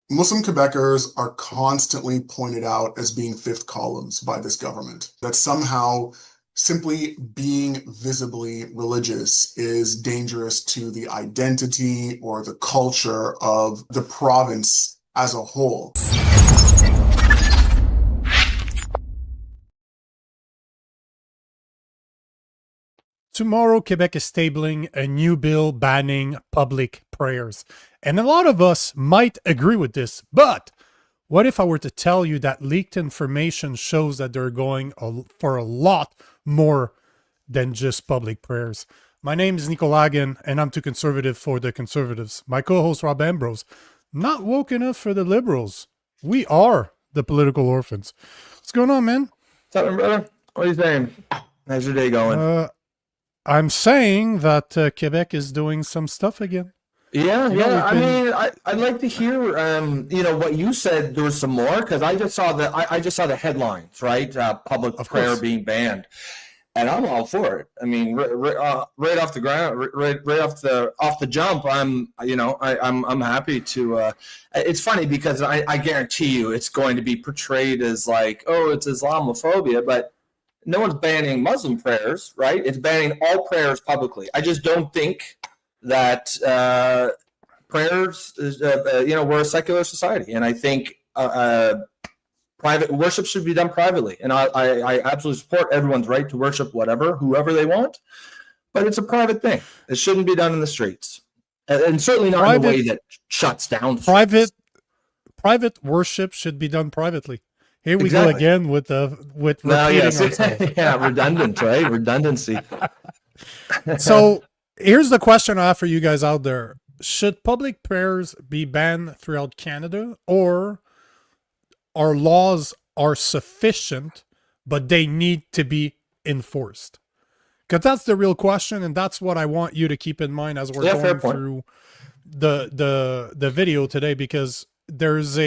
Muslim Quebecers are constantly pointed out as being fifth columns by this government, that somehow simply being visibly religious is dangerous to the identity or the culture of the province as a whole. Tomorrow, Quebec is tabling a new bill banning public prayers. And a lot of us might agree with this, but what if I were to tell you that leaked information shows that they're going for a lot more than just public prayers? My name is Nico Lagan, and I'm too conservative for the conservatives. My co-host, Rob Ambrose, not woke enough for the liberals. We are the political orphans. What's going on, man? What's up, brother? What are you saying? How's your day going? I'm saying that Quebec is doing some stuff again. Yeah. I mean, I'd like to hear, what you said. There was some more because I just saw the headlines, right? Public prayer being banned, and I'm all for it. I mean, right off the ground, right off the jump, I'm happy to. It's funny because I guarantee you, it's going to be portrayed as like, oh, it's Islamophobia, but no one's banning Muslim prayers, right? It's banning all prayers publicly. I just don't think that prayers, we're a secular society. And I think private worship should be done privately. And I absolutely support everyone's right to worship whoever they want. But it's a private thing. It shouldn't be done in the streets. And certainly not in a way that shuts down. Private worship should be done privately. Here we go again with repeating ourselves. Yeah, redundant, right? Redundancy. So here's the question I have for you guys out there. Should public prayers be banned throughout Canada, or our laws are sufficient, but they need to be enforced? Because that's the real question, and that's what I want you to keep in mind as we're going through the video today, because there's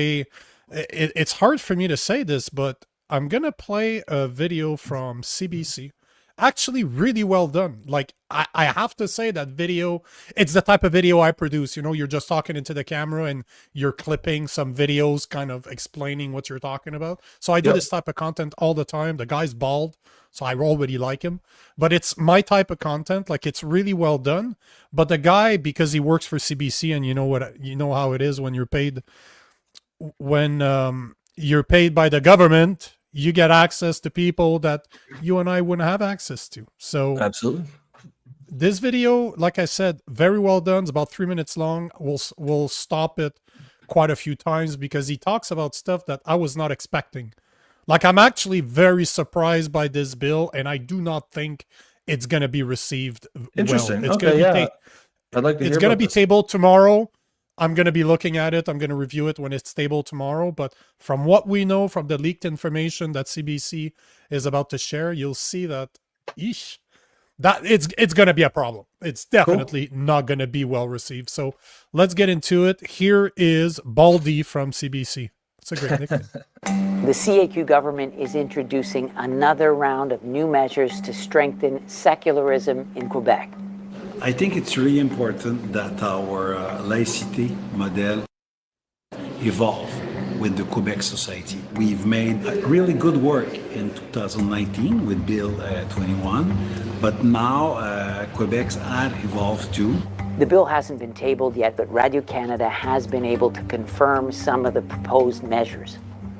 it's hard for me to say this, but I'm going to play a video from CBC. Actually, really well done. Like, I have to say that video, it's the type of video I produce. You know, you're just talking into the camera and you're clipping some videos kind of explaining what you're talking about. So I do this type of content all the time. The guy's bald, so I already like him. But it's my type of content. Like, it's really well done. But the guy, because he works for CBC, and you know how it is when you're paid by the government, you get access to people that you and I wouldn't have access to. So absolutely, this video, like I said, very well done. It's about 3 minutes long. We'll stop it quite a few times because he talks about stuff that I was not expecting. Like, I'm actually very surprised by this bill, and I do not think it's going to be received interesting. Well. It's going to be tabled tomorrow. I'm going to be looking at it. I'm going to review it when it's stable tomorrow. But from what we know, from the leaked information that CBC is about to share, you'll see that it's going to be a problem. It's definitely not going to be well received. So let's get into it. Here is Baldy from CBC. It's a great nickname. The CAQ government is introducing another round of new measures to strengthen secularism in Quebec. I think it's really important that our laicity model evolve with the Quebec society. We've made really good work in 2019 with Bill 21, but now Quebec's had evolved too. The bill hasn't been tabled yet, but Radio-Canada has been able to confirm some of the proposed measures.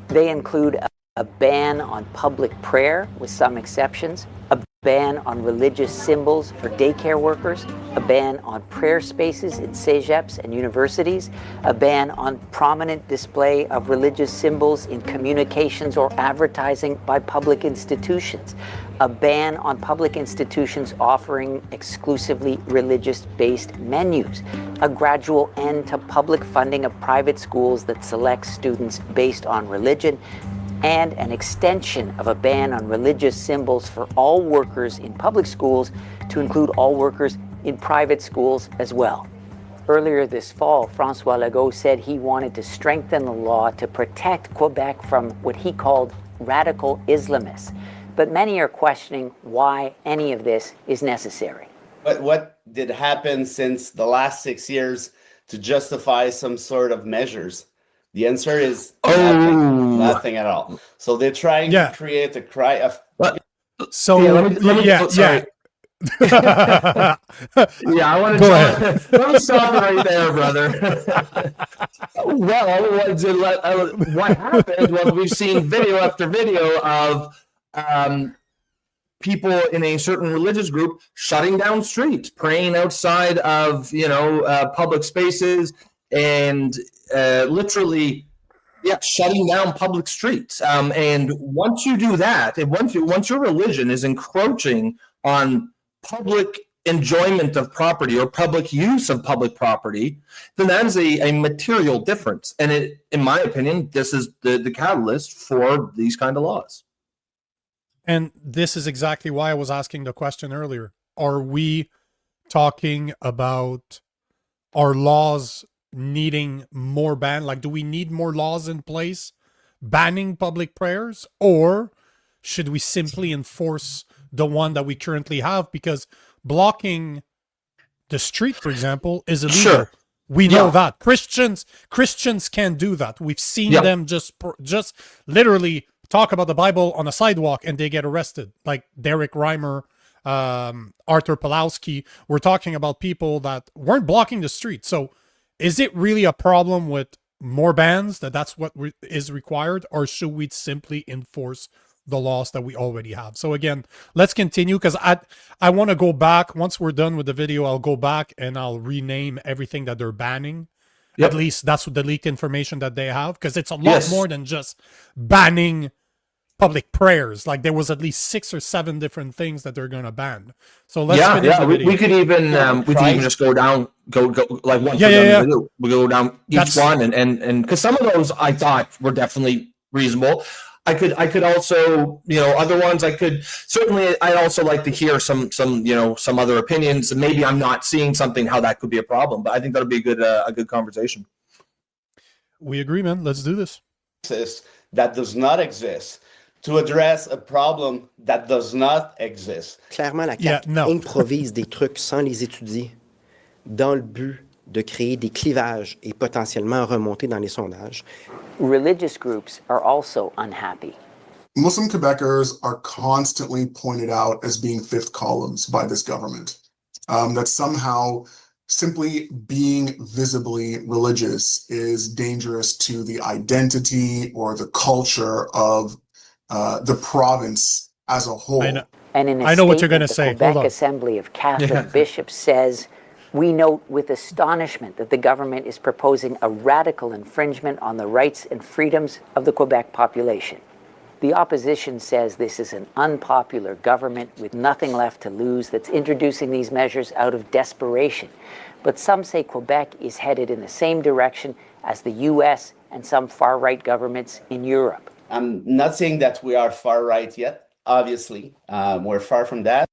They include a ban on public prayer with some exceptions, a ban on religious symbols for daycare workers, a ban on prayer spaces in cégeps and universities, a ban on prominent display of religious symbols in communications or advertising by public institutions, a ban on public institutions offering exclusively religious-based menus, a gradual end to public funding of private schools that select students based on religion, and an extension of a ban on religious symbols for all workers in public schools to include all workers in private schools as well. Earlier this fall, François Legault said he wanted to strengthen the law to protect Quebec from what he called radical Islamists. But many are questioning why any of this is necessary. But what did happen since the last 6 years to justify some sort of measures? The answer is Oh. nothing at all. So they're trying to create a cry of. So sorry. Yeah, I want to go ahead. Let me stop it right there, brother. What happened was we've seen video after video of people in a certain religious group shutting down streets, praying outside of public spaces, and literally shutting down public streets. And once you do that, and once your religion is encroaching on public enjoyment of property or public use of public property, then that is a material difference. And in my opinion, this is the catalyst for these kind of laws. And this is exactly why I was asking the question earlier. Are we talking about our laws needing more ban? Like, do we need more laws in place banning public prayers? Or should we simply enforce the one that we currently have? Because blocking the street, for example, is illegal. Sure. We know that. Christians can't do that. We've seen them just literally talk about the Bible on a sidewalk and they get arrested. Like Derek Reimer, Arthur Pawlowski. We're talking about people that weren't blocking the street. So is it really a problem with more bans, that's what is required, or should we simply enforce the laws that we already have? So again, let's continue, because I want to go back. Once we're done with the video, I'll go back and I'll rename everything that they're banning. At least that's the leaked information that they have, because it's a lot more than just banning public prayers. Like there was at least 6 or 7 different things that they're going to ban. So let's finish the video. We could even just go down, go like one. We go down each one, and because some of those I thought were definitely reasonable. I could also, other ones I could certainly. I'd also like to hear some other opinions. Maybe I'm not seeing something how that could be a problem, but I think that'll be a good conversation. We agree, man. Let's do this. That does not exist, to address a problem that does not exist. Clairement, la CAQ improvise des trucs sans les étudier dans le but de créer des clivages et potentiellement remonter dans les sondages. Religious groups are also unhappy. Muslim Quebecers are constantly pointed out as being fifth columns by this government. That somehow simply being visibly religious is dangerous to the identity or the culture of the province as a whole. I know. And in a I know what you're going to statement, say. the Quebec Assembly of Catholic Bishops says, "We note with astonishment that the government is proposing a radical infringement on the rights and freedoms of the Quebec population. The opposition says this is an unpopular government with nothing left to lose that's introducing these measures out of desperation. But some say Quebec is headed in the same direction as the US and some far-right governments in Europe." I'm not saying that we are far right yet, obviously. We're far from that,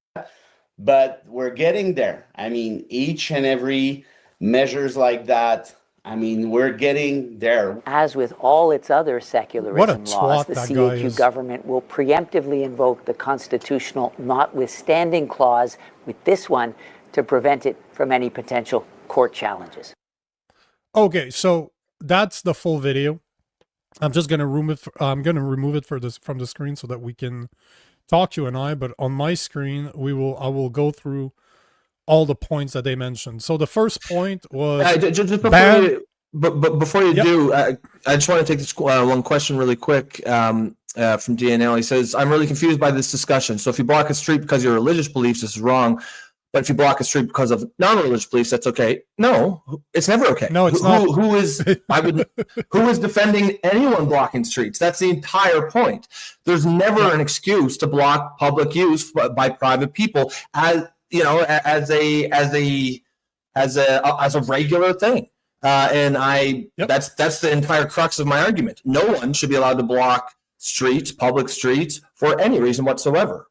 but we're getting there. I mean, each and every measures like that, I mean, we're getting there. As with all its other secularism laws, the CAQ government will preemptively invoke the constitutional notwithstanding clause with this one to prevent it from any potential court challenges. Okay, so that's the full video. I'm just going to remove it from the screen so that we can talk, you and I, but on my screen I will go through all the points that they mentioned. So the first point was before you do, I just want to take this one question really quick from DNL. He says, "I'm really confused by this discussion. So if you block a street because of your religious beliefs, this is wrong. But if you block a street because of non-religious beliefs, that's okay." No, it's never okay. No, it's not. Who is defending anyone blocking streets? That's the entire point. There's never an excuse to block public use by private people as a regular thing. That's the entire crux of my argument. No one should be allowed to block streets, public streets, for any reason whatsoever.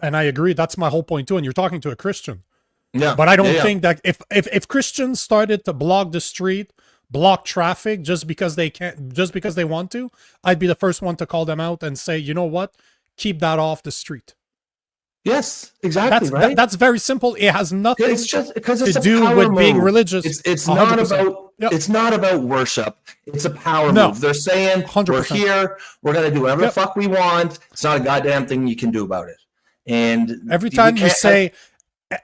And I agree. That's my whole point too. And you're talking to a Christian. Yeah. But I don't think that if Christians started to block the street, block traffic just because they want to, I'd be the first one to call them out and say, you know what? Keep that off the street. Yes, exactly. That's very simple. It has nothing to do with being religious. It's not about it's not about worship. It's a power move. They're saying 100%. We're here. We're gonna do whatever the fuck we want. It's not a goddamn thing you can do about it. And every time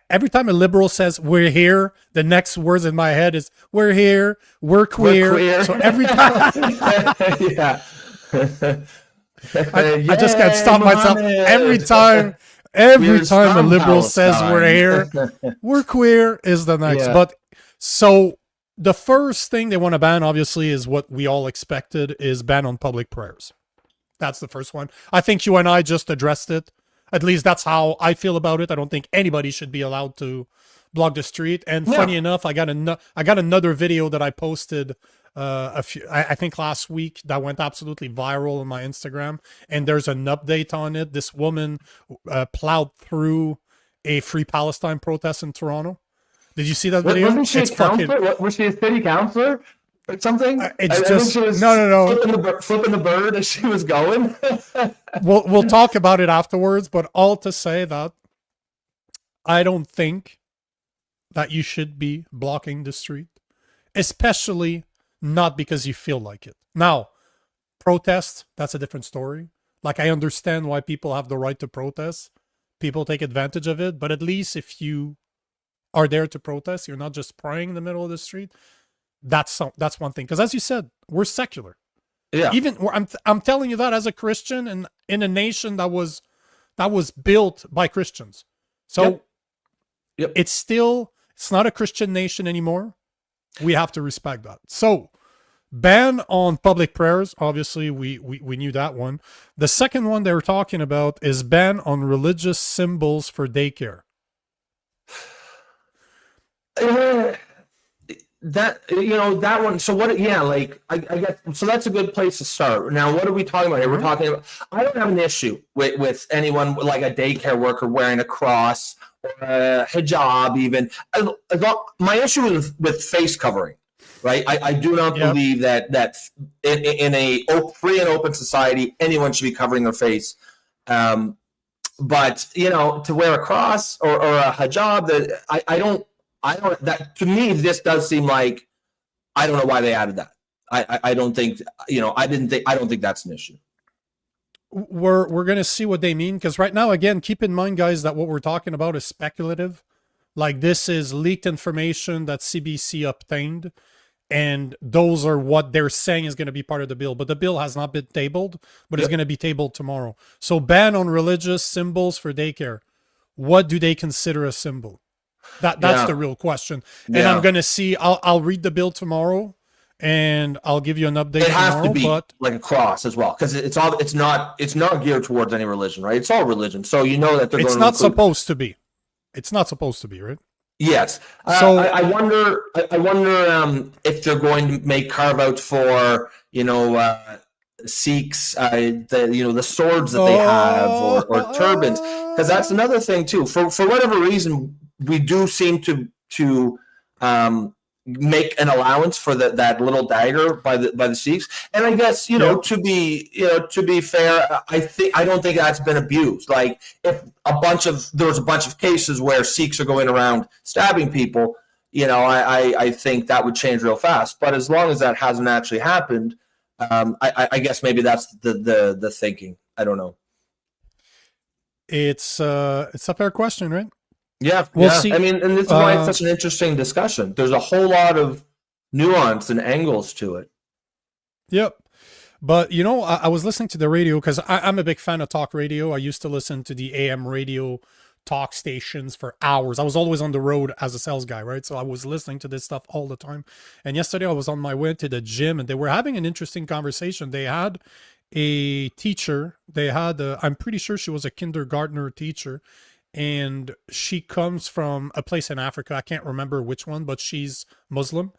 every time a liberal says we're here, the next words in my head is we're here, we're queer. So every time, I just can't stop myself. Every time a liberal says we're here, we're queer is the next. But so the first thing they want to ban, obviously, is what we all expected, is ban on public prayers. That's the first one. I think you and I just addressed it. At least that's how I feel about it. I don't think anybody should be allowed to block the street. And funny enough, I got another video that I posted I think last week that went absolutely viral on my Instagram. And there's an update on it. This woman plowed through a Free Palestine protest in Toronto. Did you see that video? Wasn't she a counselor? Was she a city councilor? Or something? It's just no. Flipping the bird as she was going. We'll talk about it afterwards, but all to say that I don't think that you should be blocking the street, especially not because you feel like it. Now, protest, that's a different story. Like, I understand why people have the right to protest. People take advantage of it, but at least if you are there to protest, you're not just praying in the middle of the street. That's one thing, because as you said, we're secular. Even I'm telling you that as a Christian and in a nation that was built by Christians. So it's not a Christian nation anymore. We have to respect that. So ban on public prayers, obviously we knew that one. The second one they were talking about is ban on religious symbols for daycare. That one. So what? I guess so. That's a good place to start. Now, what are we talking about here? We're talking about. I don't have an issue with anyone like a daycare worker wearing a cross or a hijab. Even my issue is with face covering. Right. I do not believe that in a free and open society anyone should be covering their face. But to wear a cross or a hijab, that I don't. That to me, this does seem like, I don't know why they added that. I don't think, I don't think that's an issue. We're going to see what they mean. Because right now, again, keep in mind, guys, that what we're talking about is speculative. Like, this is leaked information that CBC obtained. And those are what they're saying is going to be part of the bill. But the bill has not been tabled, but it's going to be tabled tomorrow. So ban on religious symbols for daycare. What do they consider a symbol? That's the real question. And I'm going to see, I'll read the bill tomorrow and I'll give you an update tomorrow. It has to be like a cross as well, because it's not geared towards any religion, right? It's all religion. So you know that it's not supposed to be. It's not supposed to be, right? Yes. So I wonder if they're going to make carve outs for, Sikhs, the swords that they have or turbans, because that's another thing too. For whatever reason, we do seem to make an allowance for that little dagger by the Sikhs, and I guess to be fair, I don't think that's been abused. Like, if there was a bunch of cases where Sikhs are going around stabbing people, I think that would change real fast. But as long as that hasn't actually happened, I guess maybe that's the thinking. I don't know. It's a fair question, right? Yeah, we'll see. I mean, and this is why it's such an interesting discussion. There's a whole lot of nuance and angles to it. Yep. But, I was listening to the radio because I'm a big fan of talk radio. I used to listen to the AM radio talk stations for hours. I was always on the road as a sales guy, right? So I was listening to this stuff all the time. And yesterday I was on my way to the gym and they were having an interesting conversation. They had a teacher. They had, I'm pretty sure she was a kindergartner teacher. And she comes from a place in Africa. I can't remember which one, but she's Muslim.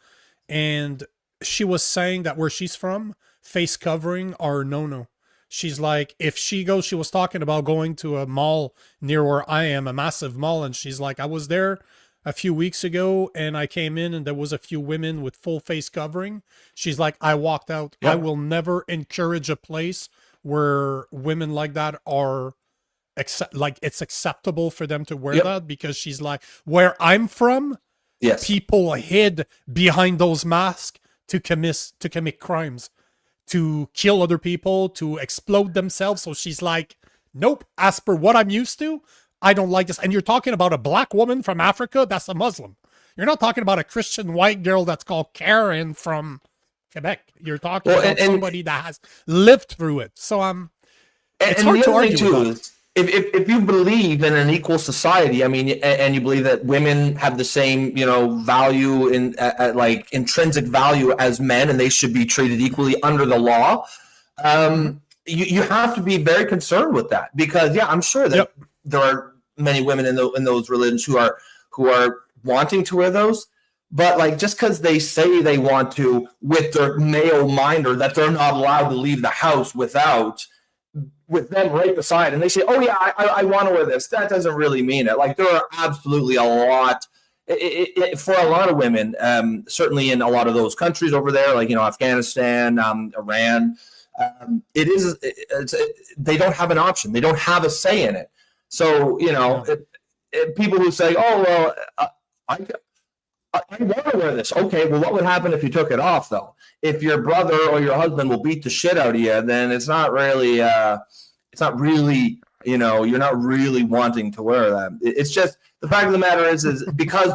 And she was saying that where she's from, face covering are no-no. She's like, if she was talking about going to a mall near where I am, a massive mall. And she's like, I was there a few weeks ago and I came in and there was a few women with full face covering. She's like, I walked out. Yep. I will never encourage a place where women like that are it's acceptable for them to wear that, because she's like, where I'm from, Yes. people hid behind those masks to commit crimes, to kill other people, to explode themselves. So she's like, nope, as per what I'm used to, I don't like this. And you're talking about a black woman from Africa that's a Muslim. You're not talking about a Christian white girl that's called Karen from Quebec. You're talking about somebody that has lived through it. So it's hard to argue with that. If you believe in an equal society, I mean, and you believe that women have the same, value in like intrinsic value as men, and they should be treated equally under the law, you have to be very concerned with that, because I'm sure that there are many women in those religions who are wanting to wear those, but like just because they say they want to with their male mind, or that they're not allowed to leave the house with them right beside, and they say, oh yeah, I want to wear this, that doesn't really mean it. Like, there are absolutely a lot for a lot of women, certainly in a lot of those countries over there, like Afghanistan, Iran, they don't have an option, they don't have a say in it. So people who say, oh well, I want to wear this. Okay, well, what would happen if you took it off, though? If your brother or your husband will beat the shit out of you, then it's not really, you're not really wanting to wear that. It's just, the fact of the matter is because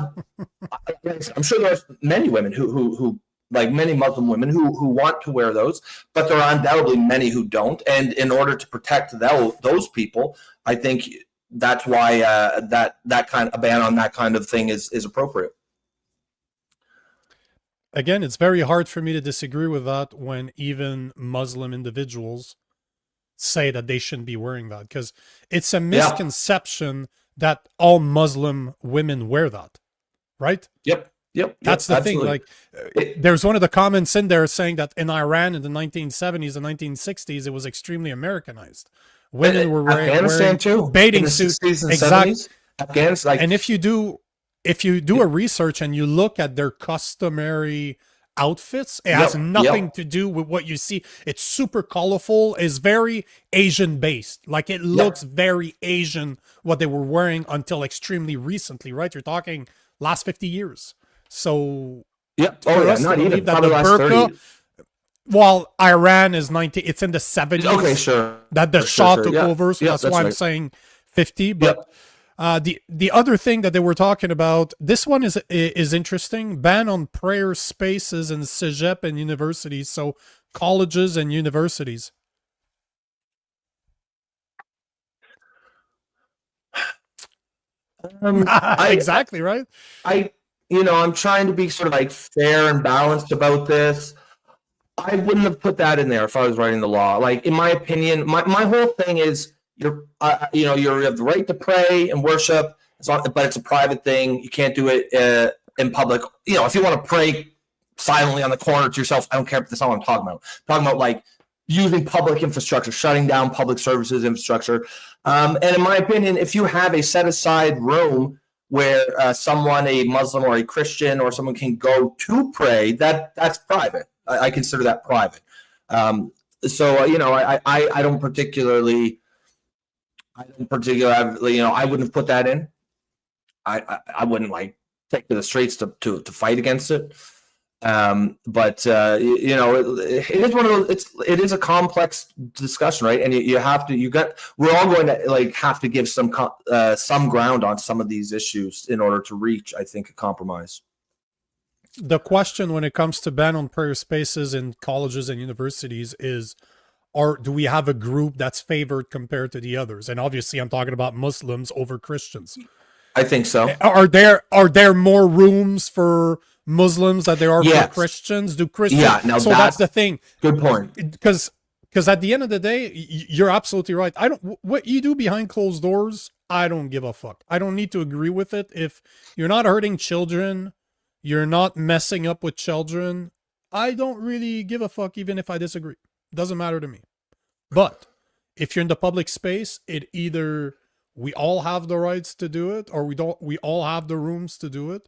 I'm sure there's many women who like many Muslim women who want to wear those, but there are undoubtedly many who don't. And in order to protect those people, I think that's why that kind of a ban on that kind of thing is appropriate. Again, it's very hard for me to disagree with that when even Muslim individuals say that they shouldn't be wearing that, because it's a misconception that all Muslim women wear that, right? Yep. That's the thing. Like, there's one of the comments in there saying that in Iran in the 1970s and 1960s, it was extremely Americanized. Women were wearing too, bathing suits. Exactly. Afghanistan, and if you do a research and you look at their customary outfits, it has nothing to do with what you see. It's super colorful. It's very Asian based. Like, it looks very Asian what they were wearing until extremely recently, right? You're talking last 50 years. So not even that the burqa, 30. While Iran is 90, it's in the 70s. Okay, sure. That the Shah took over, so that's why I'm saying 50. But the other thing that they were talking about, this one is interesting. Ban on prayer spaces in cégep and universities, so colleges and universities. Exactly right. I'm trying to be sort of like fair and balanced about this. I wouldn't have put that in there if I was writing the law. Like, in my opinion, my whole thing is you have the right to pray and worship, but it's a private thing. You can't do it in public. If you want to pray silently on the corner to yourself, I don't care. That's not what I'm talking about. I'm talking about like using public infrastructure, shutting down public services infrastructure. And in my opinion, if you have a set aside room where someone, a Muslim or a Christian or someone can go to pray, that's private. I consider that private. I don't particularly, I wouldn't have put that in. I wouldn't like take to the streets to fight against it. But it is one of those. It is a complex discussion, right? And we're all going to like have to give some ground on some of these issues in order to reach, I think, a compromise. The question when it comes to ban on prayer spaces in colleges and universities is, do we have a group that's favored compared to the others? And obviously I'm talking about Muslims over Christians. I think so. Are there more rooms for Muslims that there are for Christians? Do Christians? Yeah, now that's the thing. Good point. Because at the end of the day, you're absolutely right. What you do behind closed doors, I don't give a fuck. I don't need to agree with it. If you're not hurting children, you're not messing up with children, I don't really give a fuck even if I disagree. Doesn't matter to me. But if you're in the public space, it either we all have the rights to do it, or we all have the rooms to do it,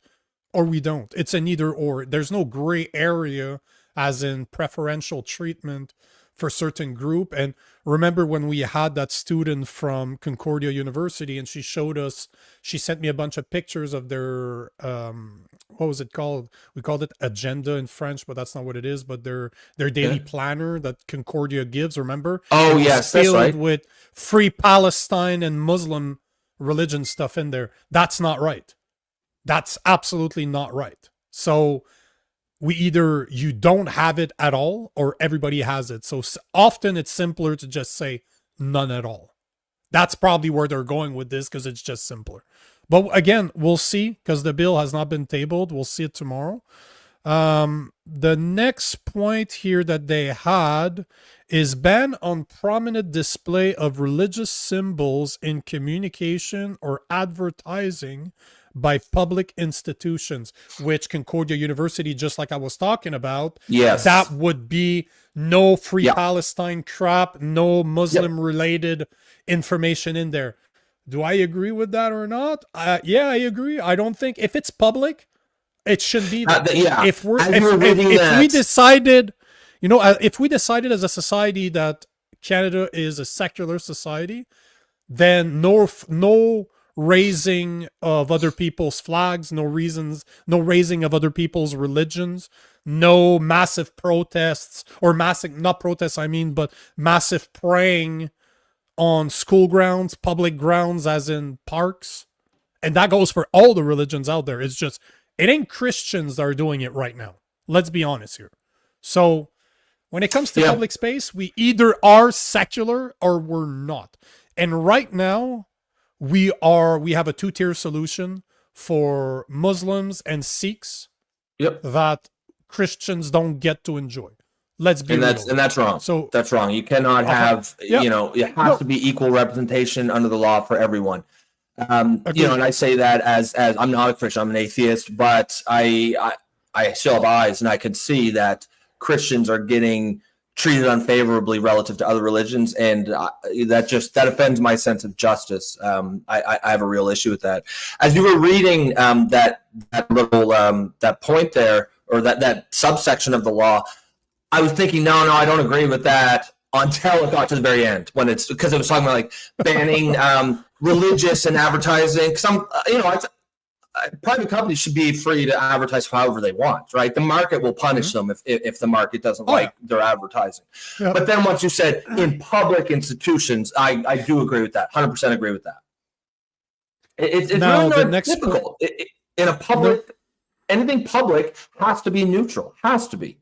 or we don't. It's an either or. There's no gray area as in preferential treatment for certain group. And remember when we had that student from Concordia University and she sent me a bunch of pictures of their, what was it called? We called it agenda in French, but that's not what it is, but their daily planner that Concordia gives, remember? Oh, yes, that's right. With free Palestine and Muslim religion stuff in there. That's not right. That's absolutely not right. So either you don't have it at all or everybody has it. So often it's simpler to just say none at all. That's probably where they're going with this because it's just simpler. But again, we'll see because the bill has not been tabled. We'll see it tomorrow. The next point here that they had is ban on prominent display of religious symbols in communication or advertising by public institutions, which Concordia University, just like I was talking about, yes, that would be no free Palestine crap, no Muslim related information in there. Do I agree with that or not? Yeah, I agree. I don't think if it's public, it should be. If we decided, if we decided as a society that Canada is a secular society, then no raising of other people's flags, no raising of other people's religions, no massive protests or not protests, but massive praying on school grounds, public grounds, as in parks. And that goes for all the religions out there. It's just, it ain't Christians that are doing it right now. Let's be honest here. So when it comes to public space, we either are secular or we're not. And right now, we have a two-tier solution for Muslims and Sikhs that Christians don't get to enjoy. Let's be real. And that's wrong. So that's wrong. You cannot have, it has to be equal representation under the law for everyone. And I say that as I'm not a Christian, I'm an atheist, but I still have eyes and I can see that Christians are getting treated unfavorably relative to other religions, and that offends my sense of justice. I have a real issue with that. As you were reading that little that point there, or that subsection of the law, I was thinking, no, I don't agree with that until it got to the very end, because it was talking about like banning religious and advertising. Some, private companies should be free to advertise however they want, right? The market will punish them if the market doesn't like their advertising. Yep. But then once you said in public institutions, I do agree with that. 100% agree with that. It's now, really not difficult. In a public, anything public has to be neutral. Has to be.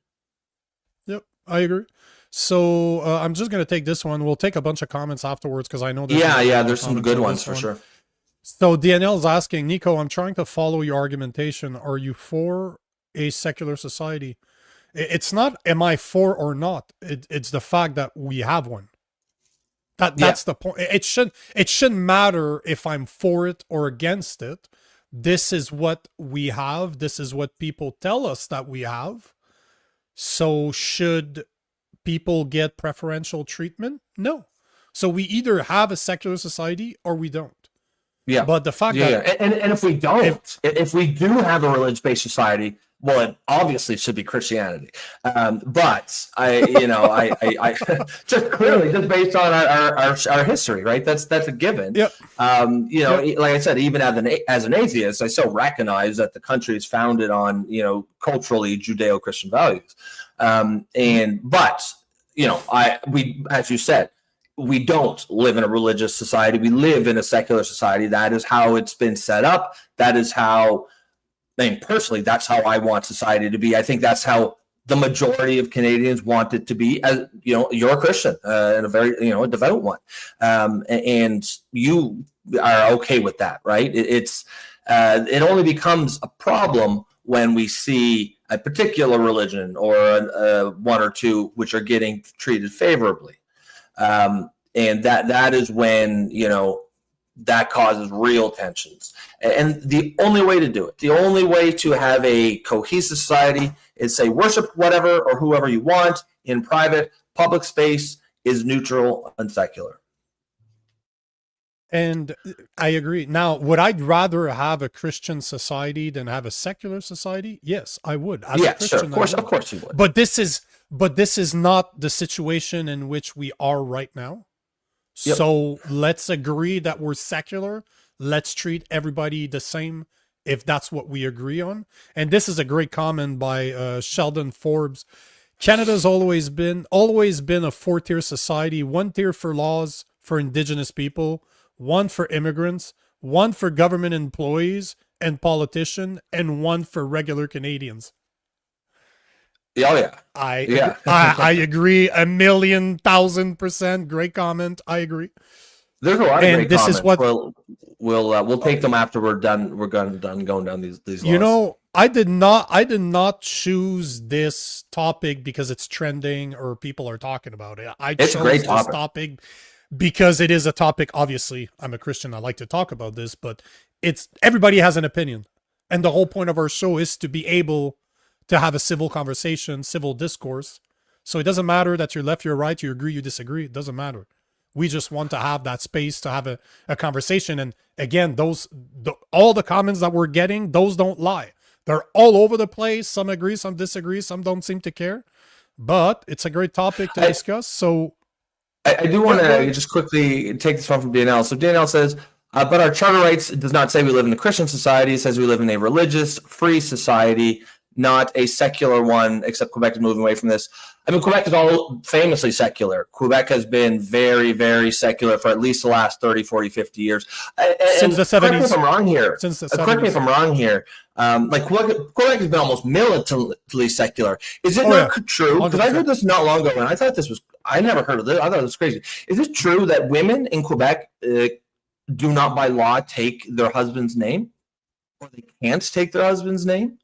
Yep, I agree. So I'm just going to take this one. We'll take a bunch of comments afterwards because I know there's there's some good ones for sure. So DNL is asking, Nico, I'm trying to follow your argumentation. Are you for a secular society? It's not, am I for or not? It's the fact that we have one. That's the point. It shouldn't matter if I'm for it or against it. This is what we have. This is what people tell us that we have. So should people get preferential treatment? No. So we either have a secular society or we don't. Yeah, but the fact that and if we don't, if we do have a religious-based society, well, it obviously should be Christianity. But I just clearly just based on our history, right? That's a given. Yep. Like I said, even as an atheist, I still recognize that the country is founded on culturally Judeo-Christian values. We as you said, we don't live in a religious society. We live in a secular society. That is how it's been set up. That is how, personally, that's how I want society to be. I think that's how the majority of Canadians want it to be. As you're a Christian and a very, a devout one. And you are okay with that, right? It only becomes a problem when we see a particular religion or one or two which are getting treated favorably. And that is when, that causes real tensions. And the only way to do it, the only way to have a cohesive society is say worship whatever or whoever you want in private. Public space is neutral and secular. And I agree. Now, would I rather have a Christian society than have a secular society? Yes, I would. As a Christian, sure. Of course you would. But this is But this is not the situation in which we are right now. Yep. So let's agree that we're secular. Let's treat everybody the same if that's what we agree on. And this is a great comment by Sheldon Forbes. Canada's always been a 4-tier society, 1 tier for laws for Indigenous people, 1 for immigrants, 1 for government employees and politicians, and 1 for regular Canadians. Oh yeah. I agree 1,000,000%. Great comment. I agree. There's a lot of great this comments. Is what we'll take them after we're done. We're done going down these laws. You know, I did not choose this topic because it's trending or people are talking about it. I chose this topic because it is a topic. Obviously, I'm a Christian. I like to talk about this, but everybody has an opinion, and the whole point of our show is to be able to have a civil conversation, civil discourse. So it doesn't matter that you're left, you're right, you agree, you disagree. It doesn't matter. We just want to have that space to have a conversation. And again, all the comments that we're getting, those don't lie. They're all over the place. Some agree, some disagree, some don't seem to care. But it's a great topic to discuss. So I do want to just quickly take this one from DNL. So DNL says, but our charter rights does not say we live in a Christian society. It says we live in a religious, free society, not a secular one, except Quebec is moving away from this. I mean, Quebec is all famously secular. Quebec has been very, very secular for at least the last 30, 40, 50 years. Since the 70s. Correct me if I'm wrong here. Since the 70s. Correct me if I'm wrong here. Like Quebec has been almost militantly secular. Is it not true? Because I heard this not long ago, and I thought I never heard of this. I thought it was crazy. Is it true that women in Quebec do not by law take their husband's name? Or they can't take their husband's name?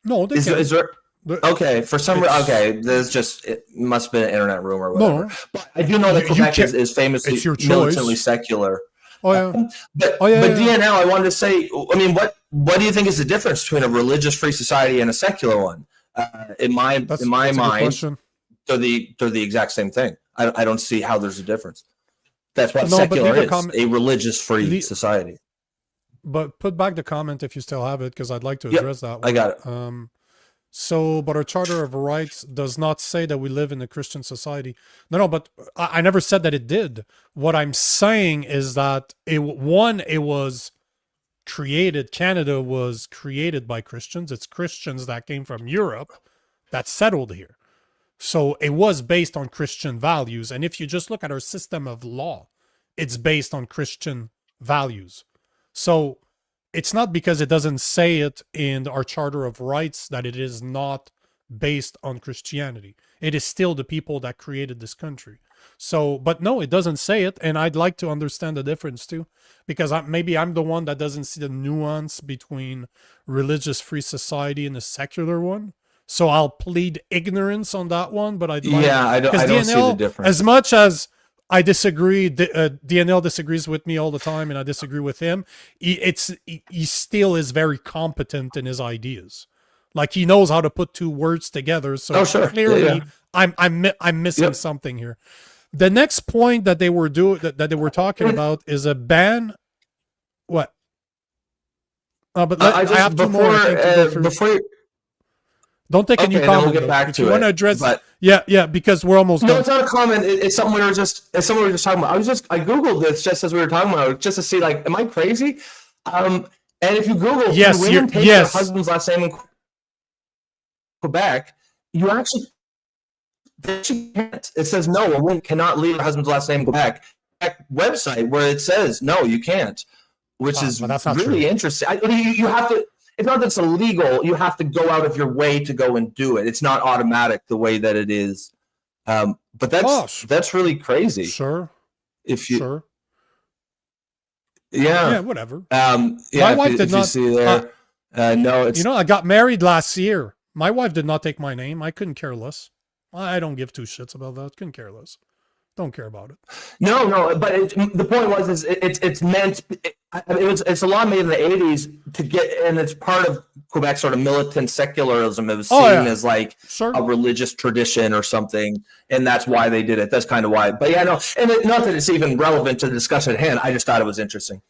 No, they can't. Is there... Okay, for some reason, it must have been an internet rumor or whatever. No. But I do know that Quebec is famously militantly secular. Oh yeah. But DNL, I wanted to say, I mean, what do you think is the difference between a religious free society and a secular one? In my mind, they're the exact same thing. I don't see how there's a difference. That's what secular is, a religious free society. But put back the comment if you still have it, because I'd like to address that one. I got it. But our Charter of Rights does not say that we live in a Christian society. No, but I never said that it did. What I'm saying is that Canada was created by Christians. It's Christians that came from Europe that settled here. So it was based on Christian values. And if you just look at our system of law, it's based on Christian values. So it's not because it doesn't say it in our Charter of Rights that it is not based on Christianity. It is still the people that created this country. So, but no, it doesn't say it. And I'd like to understand the difference too, because maybe I'm the one that doesn't see the nuance between religious free society and a secular one. So I'll plead ignorance on that one, but I don't see the difference. As much as I disagree, DNL disagrees with me all the time, and I disagree with him. He still is very competent in his ideas. Like, he knows how to put two words together. So clearly, I'm missing something here. The next point that they were talking about is a ban. What? But I have two more. Don't take a new comment. We'll get back to it. You want to address? Yeah, because we're almost done. No, it's not a comment. It's something we were just talking about. I googled this just as we were talking about it, just to see, like, am I crazy? And if you Google, women take their husband's last name in Quebec, you actually can't. It says no, a woman cannot leave her husband's last name in Quebec website where it says no, you can't, which is really interesting. You have to. It's not that it's illegal. You have to go out of your way to go and do it. It's not automatic the way that it is. But that's really crazy. Sure. Yeah, whatever. My wife did not see there. No, it's I got married last year. My wife did not take my name. I couldn't care less. I don't give two shits about that. Couldn't care less. Don't care about it. No, but the point was it's meant. It's a law made in the 80s to get, and it's part of Quebec's sort of militant secularism. It was seen as like a religious tradition or something, and that's why they did it. That's kind of why. But not that it's even relevant to the discussion at hand. I just thought it was interesting.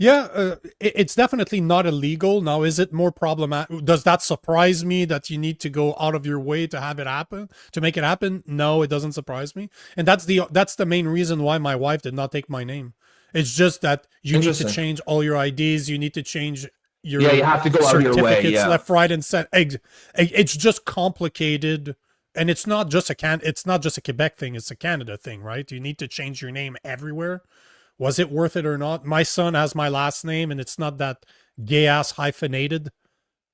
Yeah, it's definitely not illegal. Now, is it more problematic? Does that surprise me that you need to go out of your way to have it happen, to make it happen? No, it doesn't surprise me. And that's the main reason why my wife did not take my name. It's just that you need to change all your IDs. You need to change your you have to go out of your way. Yeah. Left, right, and center. It's just complicated. And it's not just it's not just a Quebec thing, it's a Canada thing, right? You need to change your name everywhere. Was it worth it or not? My son has my last name, and it's not that gay ass hyphenated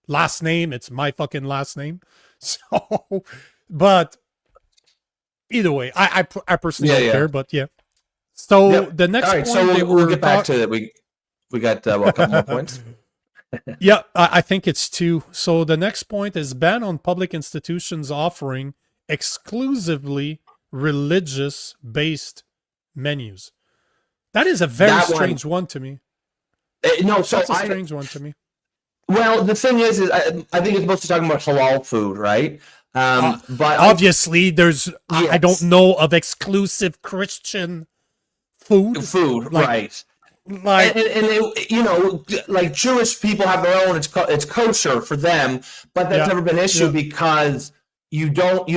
last name. It's my fucking last name. So, but either way, I personally don't care. But yeah. So the next point, so we'll get back to that. We got a couple more points. Yeah, I think it's 2. So the next point is ban on public institutions offering exclusively religious-based menus. That is a very strange one to me. No, so that's a strange one to me. Well, the thing is I think it's mostly talking about halal food, right? But obviously, there's yes. I don't know of exclusive Christian food, right? Like, and they, you know, like Jewish people have their own. It's kosher for them, but that's never been an issue because you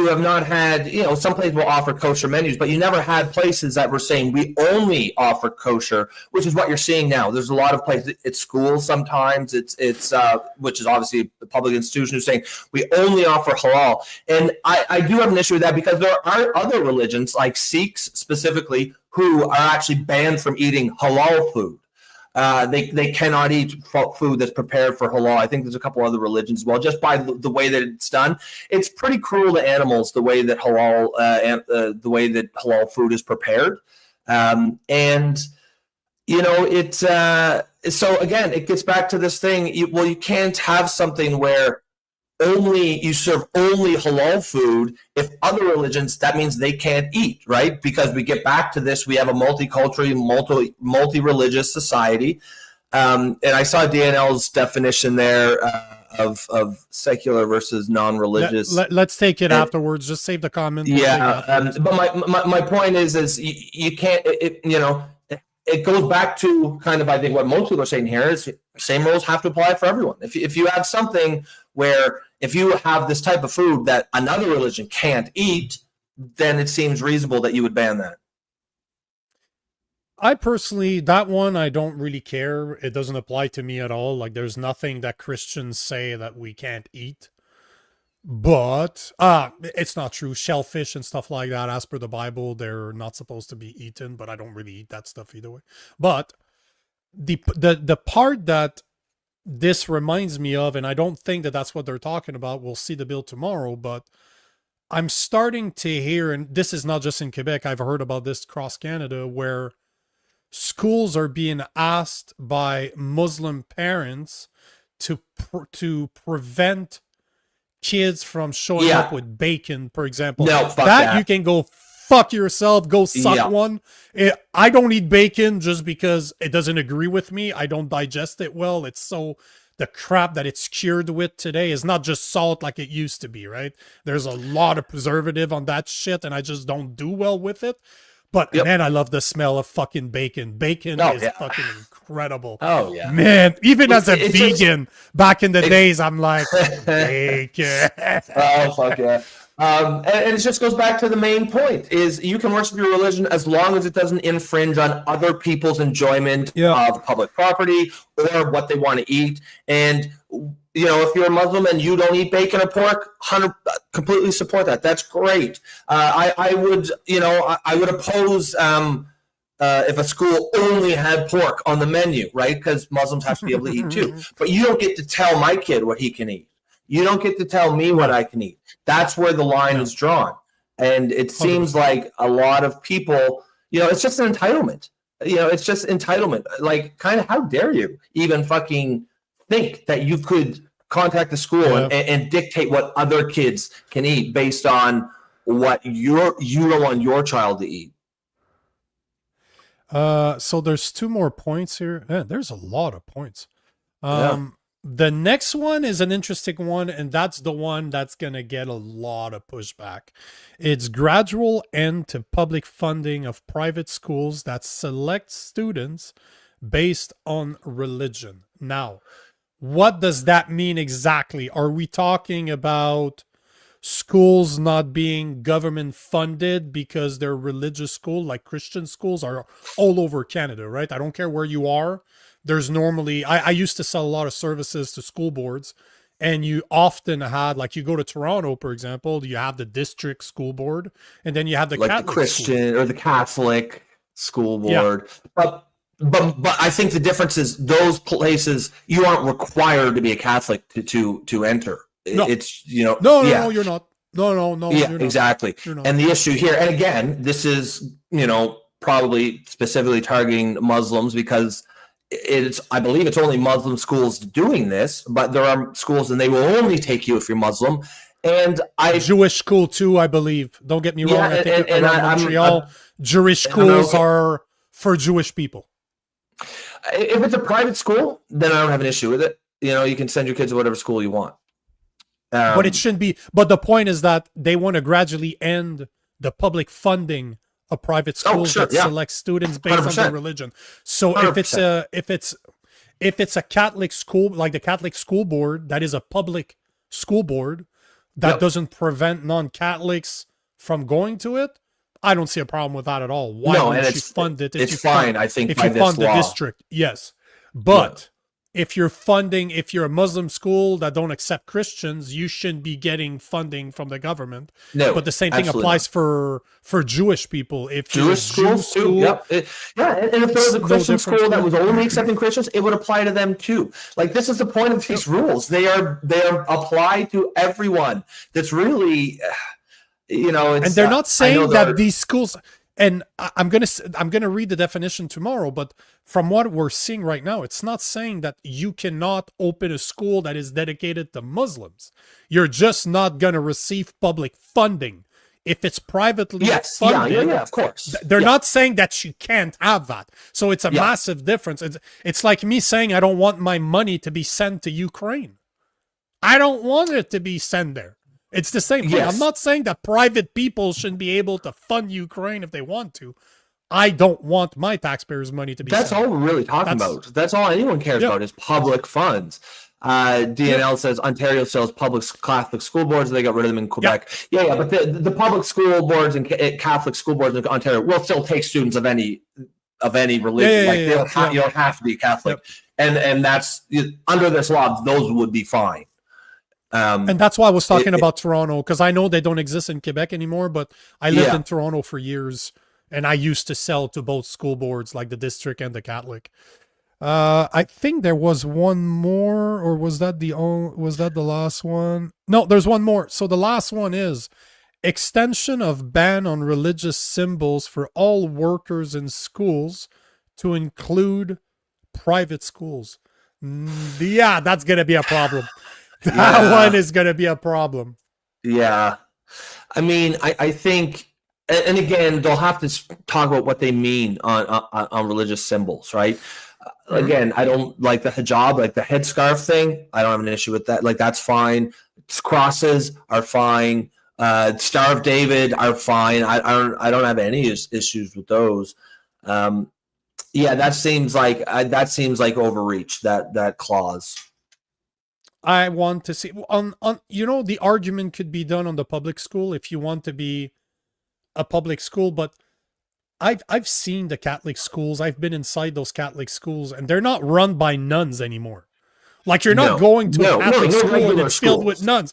have not had, you know, some places will offer kosher menus, but you never had places that were saying we only offer kosher, which is what you're seeing now. There's a lot of places at schools sometimes it's which is obviously the public institution who's saying we only offer halal. And I do have an issue with that because there are other religions like Sikhs specifically who are actually banned from eating halal food. They cannot eat food that's prepared for halal. I think there's a couple other religions as well, just by the way that it's done. It's pretty cruel to animals the way that halal food is prepared. And you know, it's so again, it gets back to this thing. You can't have something where you serve only halal food. If other religions, that means they can't eat, right? Because we get back to this, we have a multicultural, multi-religious society. And I saw DNL's definition there of secular versus non-religious. Let's take it afterwards. Just save the comment. But my point is you can't, you know, it goes back to kind of, I think, what most people are saying here is same rules have to apply for everyone. If you have something where if you have this type of food that another religion can't eat, then it seems reasonable that you would ban that. I personally, that one, I don't really care. It doesn't apply to me at all. Like, there's nothing that Christians say that we can't eat. But it's not true. Shellfish and stuff like that, as per the Bible, they're not supposed to be eaten, but I don't really eat that stuff either way. But the part that this reminds me of, and I don't think that that's what they're talking about, we'll see the bill tomorrow, but I'm starting to hear, and this is not just in Quebec, I've heard about this across Canada, where schools are being asked by Muslim parents to prevent kids from showing up with bacon, for example. No, fuck that. You can go fuck yourself, go suck one. I don't eat bacon just because it doesn't agree with me. I don't digest it well. It's so, the crap that it's cured with today is not just salt like it used to be, right? There's a lot of preservative on that shit, and I just don't do well with it. But man, I love the smell of fucking bacon. Bacon is fucking incredible. Oh yeah, man. Even as a vegan back in the days, I'm like bacon. Oh fuck yeah. And it just goes back to the main point: is you can worship your religion as long as it doesn't infringe on other people's enjoyment of public property or what they want to eat. And you know, if you're a Muslim and you don't eat bacon or pork, completely support that. That's great. I would, you know, I would oppose if a school only had pork on the menu, right? Because Muslims have to be able to eat too. But you don't get to tell my kid what he can eat. You don't get to tell me what I can eat. That's where the line is drawn. And it seems like a lot of people, you know, it's just an entitlement. You know, it's just entitlement. Like, kind of, how dare you even fucking think that you could contact the school and dictate what other kids can eat based on what you don't want your child to eat. So there's 2 more points here. There's a lot of points. The next one is an interesting one, and that's the one that's going to get a lot of pushback. It's gradual end to public funding of private schools that select students based on religion. Now, what does that mean exactly? Are we talking about schools not being government funded because they're religious school, like Christian schools are all over Canada, right? I don't care where you are. There's normally, I used to sell a lot of services to school boards, and you often had, like, you go to Toronto, for example, you have the district school board, and then you have the like Catholic the Christian school. or the Catholic school board. Yeah. But I think the difference is those places you aren't required to be a Catholic to enter. No. It's, you know, no, you're not. No, yeah, you're exactly. Not. And the issue here, and again, this is, you know, probably specifically targeting Muslims because I believe it's only Muslim schools doing this, but there are schools and they will only take you if you're Muslim. And Jewish school too, I believe. Don't get me wrong. Yeah, I think around Montreal, Jewish schools are for Jewish people. If it's a private school, then I don't have an issue with it. You know, you can send your kids to whatever school you want. But it shouldn't be. But the point is that they want to gradually end the public funding of private schools that select students based 100%. On their religion. So 100%. if it's a Catholic school, like the Catholic school board, that is a public school board that doesn't prevent non-Catholics from going to it, I don't see a problem with that at all. Why would you fund it? It's fine, I think, if you fund the district, yes. But if you're a Muslim school that don't accept Christians, you shouldn't be getting funding from the government. No, but the same thing applies for Jewish people. If Jewish schools too, and if there was a Christian school that was only accepting Christians, it would apply to them too. Like, this is the point of these rules. They are applied to everyone. That's really, you know, it's, and they're not saying that these schools. And I'm gonna read the definition tomorrow, but from what we're seeing right now, it's not saying that you cannot open a school that is dedicated to Muslims. You're just not gonna receive public funding. If it's privately funded, yeah, of course. They're not saying that you can't have that. So it's a massive difference. It's like me saying I don't want my money to be sent to Ukraine. I don't want it to be sent there. It's the same thing. Yes. I'm not saying that private people shouldn't be able to fund Ukraine if they want to. I don't want my taxpayers' money to be That's sent. all we're really talking about. That's all anyone cares about is public funds. DNL says Ontario sells public Catholic school boards. They got rid of them in Quebec. Yeah, but the public school boards and Catholic school boards in Ontario will still take students of any religion. You don't have to be Catholic. And that's, under this law, those would be fine. And that's why I was talking about Toronto, because I know they don't exist in Quebec anymore, but I lived in Toronto for years, and I used to sell to both school boards, like the district and the Catholic. I think there was one more, or was that the last one? No, there's one more. So the last one is extension of ban on religious symbols for all workers in schools to include private schools. Yeah, that's going to be a problem. That one is going to be a problem. Yeah. I mean, I think, and again, they'll have to talk about what they mean on religious symbols, right? Again, I don't like the hijab, like the headscarf thing. I don't have an issue with that. Like, that's fine. Crosses are fine. Star of David are fine. I don't have any issues with those. That seems like overreach, that clause. I want to see on the argument could be done on the public school if you want to be a public school, but I've seen the Catholic schools. I've been inside those Catholic schools, and they're not run by nuns anymore. Like, you're not going to a Catholic school and it's filled with nuns.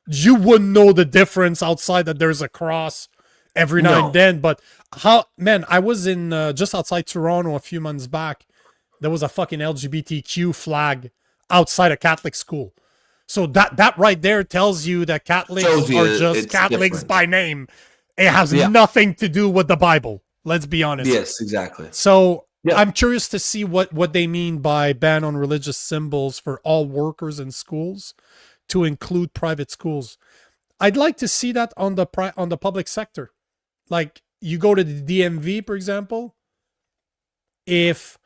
You wouldn't know the difference outside that there's a cross every now and then. But I was in just outside Toronto a few months back. There was a fucking LGBTQ flag outside a Catholic school. So that right there tells you that Catholics are just Catholics by name. It has nothing to do with the Bible. Let's be honest. Yes, exactly. So I'm curious to see what they mean by ban on religious symbols for all workers in schools to include private schools. I'd like to see that on the public sector. Like, you go to the DMV, for example, if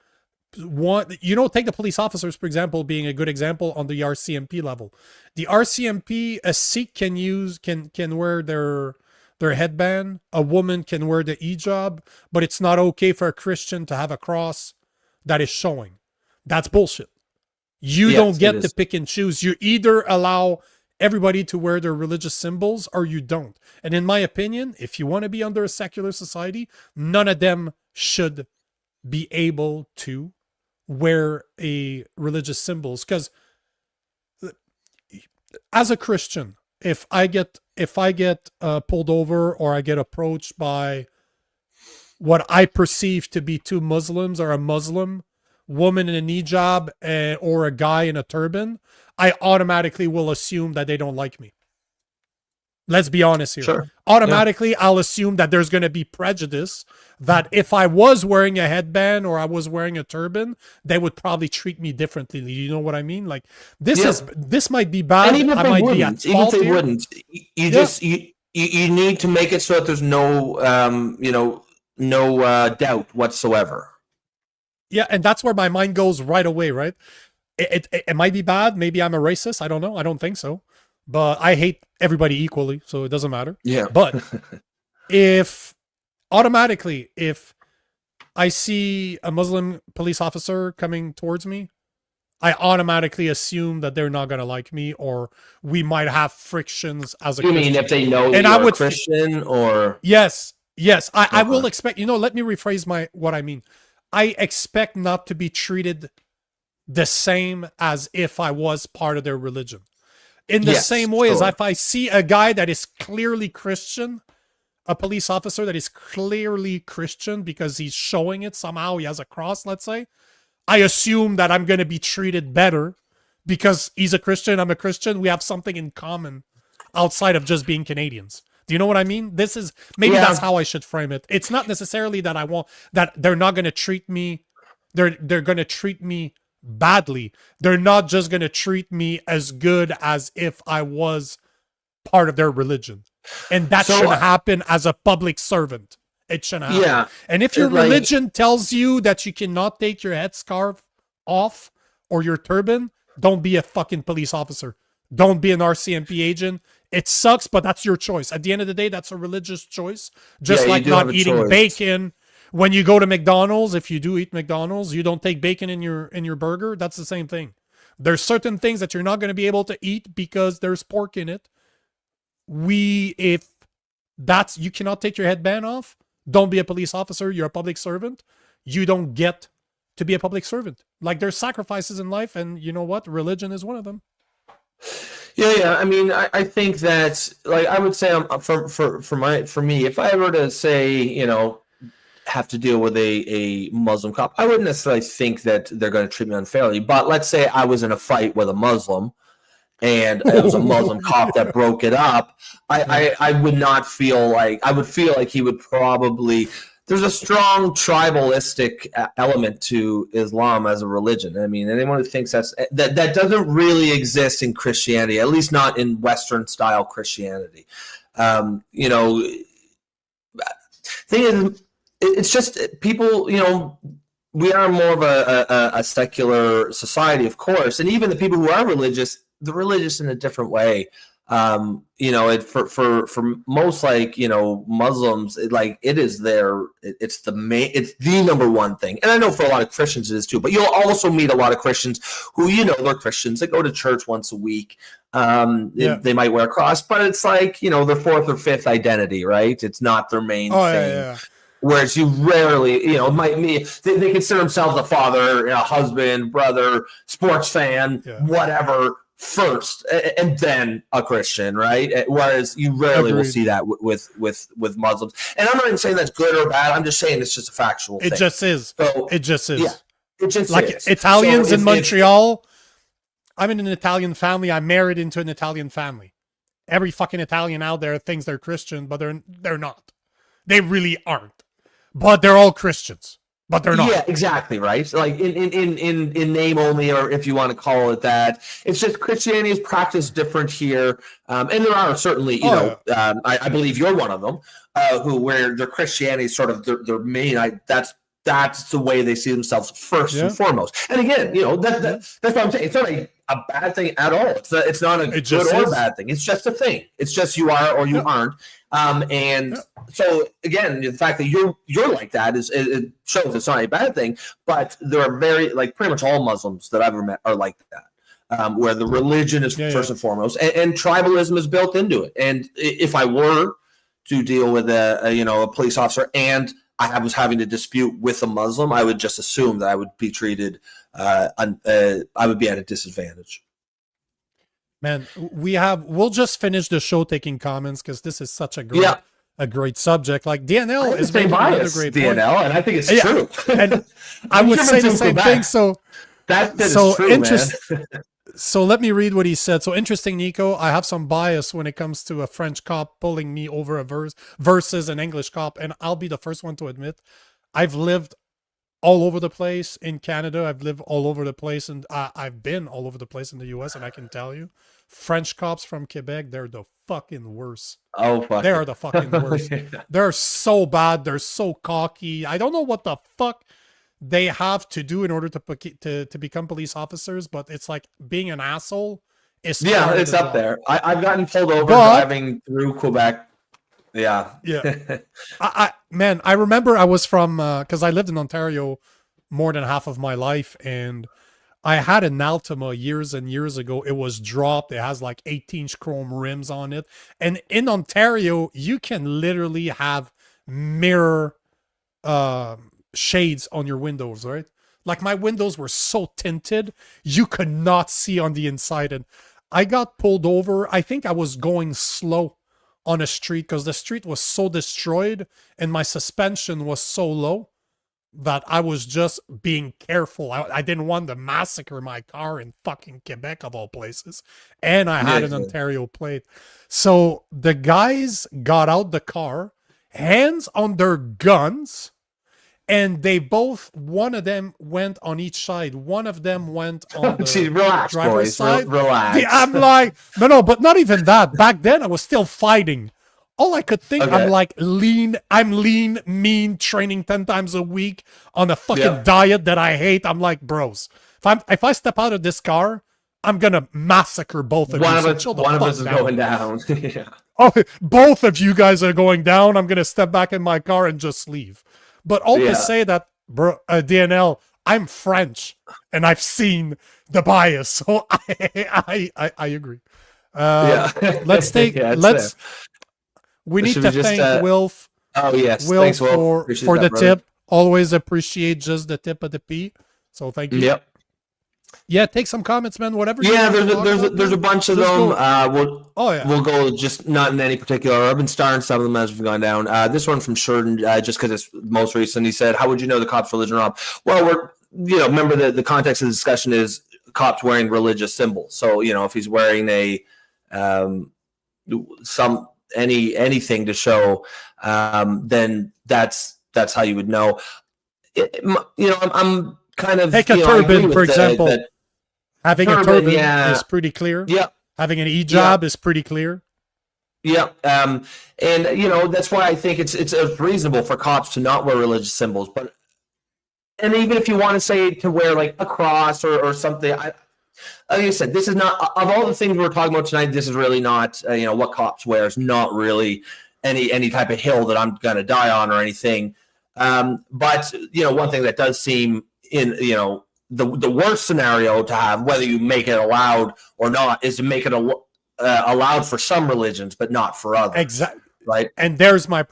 take the police officers, for example, being a good example on the RCMP level. The RCMP, a Sikh can wear their headband. A woman can wear the hijab, but it's not okay for a Christian to have a cross. that is showing. That's bullshit. You don't get to pick and choose. You either allow everybody to wear their religious symbols or you don't. And in my opinion, if you want to be under a secular society, none of them should be able to wear a religious symbols. Because as a Christian, if I get pulled over or I get approached by what I perceive to be two Muslims or a Muslim woman in a hijab or a guy in a turban, I automatically will assume that they don't like me. Let's be honest here. Sure. Automatically, I'll assume that there's going to be prejudice, that if I was wearing a headband or I was wearing a turban, they would probably treat me differently. You know what I mean? Like, this might be bad. And even if I they might be wouldn't, at fault here. You need to make it so that there's no doubt whatsoever. Yeah, and that's where my mind goes right away, right? It might be bad. Maybe I'm a racist. I don't know. I don't think so. But I hate everybody equally, so it doesn't matter. Yeah. But if I see a Muslim police officer coming towards me, I automatically assume that they're not going to like me, or we might have frictions as a Christian. You mean if they know you're a Christian or... Yes. I will expect, let me rephrase what I mean. I expect not to be treated the same as if I was part of their religion. In the same way as if I see a guy that is clearly Christian, a police officer that is clearly Christian because he's showing it somehow, he has a cross, let's say, I assume that I'm going to be treated better because he's a Christian, I'm a Christian, we have something in common outside of just being Canadians. Do you know what I mean? That's how I should frame it. It's not necessarily that they're not going to treat me, they're going to treat me badly. They're not just going to treat me as good as if I was part of their religion. And that shouldn't happen as a public servant. It shouldn't happen. Yeah. And if your religion tells you that you cannot take your headscarf off or your turban, don't be a fucking police officer. Don't be an RCMP agent. It sucks, but that's your choice. At the end of the day, that's a religious choice. Just like not eating bacon. When you go to McDonald's, if you do eat McDonald's, you don't take bacon in your burger. That's the same thing. There's certain things that you're not going to be able to eat because there's pork in it. You cannot take your headband off. Don't be a police officer. You're a public servant. You don't get to be a public servant. Like, there's sacrifices in life, and you know what? Religion is one of them. Yeah. I mean, I think that, like, I would say for me, if I were to say, have to deal with a Muslim cop, I wouldn't necessarily think that they're going to treat me unfairly. But let's say I was in a fight with a Muslim and it was a Muslim cop that broke it up. I would not feel like, I would feel like he would probably, there's a strong tribalistic element to Islam as a religion. I mean, anyone who thinks that doesn't really exist in Christianity, at least not in Western style Christianity. Thing is, it's just people, we are more of a secular society, of course, and even the people who are religious, they're religious in a different way. For most, Muslims, it's the number one thing. And I know for a lot of Christians it is too, but you'll also meet a lot of Christians who, they're Christians. They go to church once a week. They might wear a cross, but it's their fourth or fifth identity, right? It's not their main thing. Yeah. Whereas you rarely, they consider themselves a father, a husband, brother, sports fan, whatever, first, and then a Christian, right? Whereas you rarely will see that with Muslims. And I'm not even saying that's good or bad. I'm just saying it's just a factual thing. It just is. So, it just is. Yeah, it just like is. Italians in Montreal. I'm in an Italian family. I'm married into an Italian family. Every fucking Italian out there thinks they're Christian, but they're not. They really aren't. But they're all Christians. But they're not. Yeah, exactly, right? Like in name only, or if you want to call it that. It's just Christianity is practiced different here. And there are certainly, I believe you're one of them, where their Christianity is sort of their main. That's the way they see themselves first and foremost. And again, that's what I'm saying. It's not a a bad thing at all. It's not a good or bad thing. It's just a thing. It's just you are or you aren't. So again, the fact that you're like that it shows it's not a bad thing. But there are pretty much all Muslims that I've ever met are like that, where the religion is first and foremost, and tribalism is built into it. And if I were to deal with a police officer and I was having to dispute with a Muslim, I would just assume that I would be treated. I would be at a disadvantage. Man, we'll just finish the show taking comments because this is such a great subject. Like DNL is making another great point. DNL, and I think it's true. And I would say the same thing. So that's true, interesting. So let me read what he said. So interesting, Nico. I have some bias when it comes to a French cop pulling me over a versus an English cop, and I'll be the first one to admit I've lived all over the place in Canada. I've lived all over the place, and I've been all over the place in the US, and I can tell you, French cops from Quebec, they're the fucking worst. Oh, fuck. They are the fucking worst. They're so bad. They're so cocky. I don't know what the fuck they have to do in order to become police officers, but it's like being an asshole is it's up there. I've gotten pulled over driving through Quebec. Yeah. I remember I was from because I lived in Ontario more than half of my life, and I had an Altima years and years ago. It was dropped. It has like 18-inch chrome rims on it, and in Ontario you can literally have mirror shades on your windows, right? Like my windows were so tinted you could not see on the inside, and I got pulled over. I think I was going slow on a street because the street was so destroyed and my suspension was so low that I was just being careful. I didn't want to massacre my car in fucking Quebec of all places, and I had an Ontario plate. So the guys got out the car, hands on their guns, and they both, one of them went on each side. One of them went on the driver's side. Relax. I'm like, no, but not even that. Back then, I was still fighting. All I could think, I'm like lean, mean, training 10 times a week on a fucking diet that I hate. I'm like, bros, if I step out of this car, I'm gonna massacre both of you. One of us is going down. Oh, both of you guys are going down. I'm gonna step back in my car and just leave. But all to say that, bro, DNL, I'm French and I've seen the bias, so I agree. Let's take. We need to thank Wilf. Oh yes, Wilf thanks, Will. for the tip. Always appreciate just the tip of the P. So thank you. Yep. Yeah, take some comments, man. Whatever. Yeah, there's a bunch of them. We'll go just not in any particular. I've been starring some of them as we've gone down. This one from Sheridan, just because it's most recent. He said, "How would you know the cops' religion, Rob?" Well, remember the context of the discussion is cops wearing religious symbols. So if he's wearing anything to show, then that's how you would know. I'm kind of take a turban, for example. Having a turban is pretty clear. Yeah. Having an hijab is pretty clear. Yeah. And that's why I think it's reasonable for cops to not wear religious symbols. And even if you want to say to wear like a cross or something, like I said, this is not, of all the things we're talking about tonight, this is really not, what cops wear is not really any type of hill that I'm going to die on or anything. But one thing that does seem in, the worst scenario to have, whether you make it allowed or not, is to make it allowed for some religions, but not for others. Exactly. Right. And there's my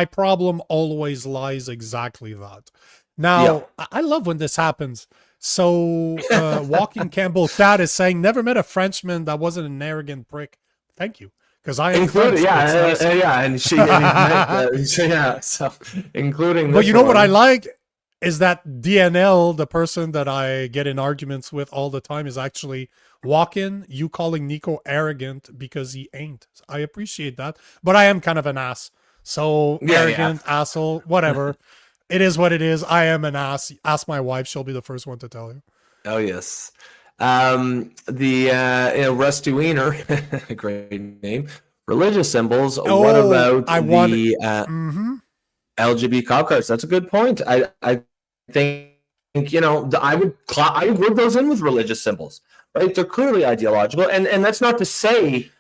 problem always lies exactly that. Now, I love when this happens. So, Walking Campbell Thad is saying, never met a Frenchman that wasn't an arrogant prick. Thank you. Because I am French. So including. But you know what I like is that DNL, the person that I get in arguments with all the time, is actually Walking. You calling Nico arrogant because he ain't. I appreciate that, but I am kind of an ass. So arrogant asshole, whatever. It is what it is. I am an ass. Ask my wife; she'll be the first one to tell you. Oh yes. Rusty Wiener, great name. Religious symbols. What about LGBT cop cars? That's a good point. I think I would group those in with religious symbols. right? They're clearly ideological, and that's not to say,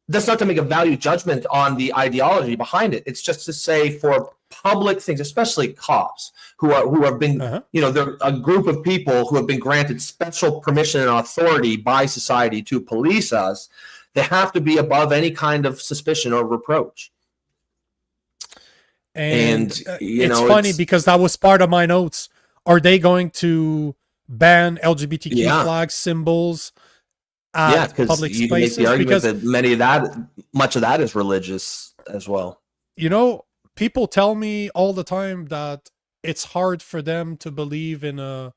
that's not to make a value judgment on the ideology behind it. It's just to say for public things, especially cops who have been, they're a group of people who have been granted special permission and authority by society to police us. They have to be above any kind of suspicion or reproach. And it's funny because that was part of my notes. Are they going to ban LGBTQ flags, symbols at public spaces? Make the argument that much of that is religious as well. You know, people tell me all the time that it's hard for them to believe in a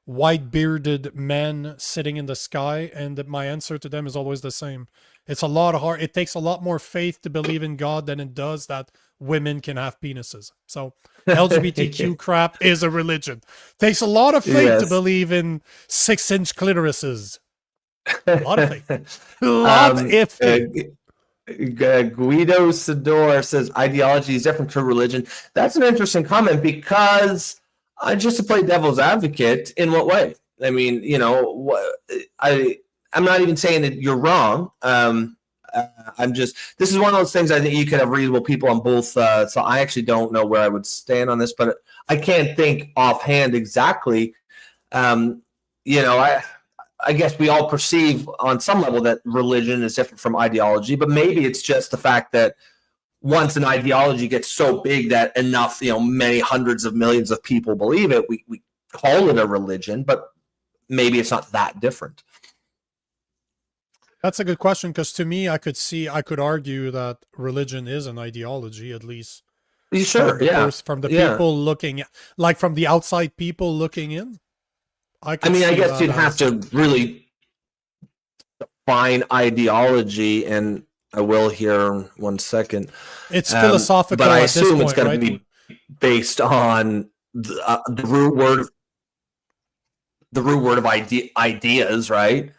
white bearded man sitting in the sky, and that my answer to them is always the same. It's a lot of hard. It takes a lot more faith to believe in God than it does that women can have penises. So LGBTQ crap is a religion. Takes a lot of faith to believe in 6-inch clitorises. A lot of faith. A lot of faith. Guido Sador says ideology is different to religion. That's an interesting comment because just to play devil's advocate, in what way? I mean, I'm not even saying that you're wrong. This is one of those things I think you could have reasonable people on both. So I actually don't know where I would stand on this, but I can't think offhand exactly. I guess we all perceive on some level that religion is different from ideology, but maybe it's just the fact that once an ideology gets so big that enough, many hundreds of millions of people believe it, we call it a religion, but maybe it's not that different. That's a good question, because to me, I could argue that religion is an ideology, at least. Sure, from the people looking, like from the outside people looking in. I guess you'd have to really define ideology, and I will here 1 second. It's philosophical, but I at assume this it's going point, to be based on the root word of ideas, right?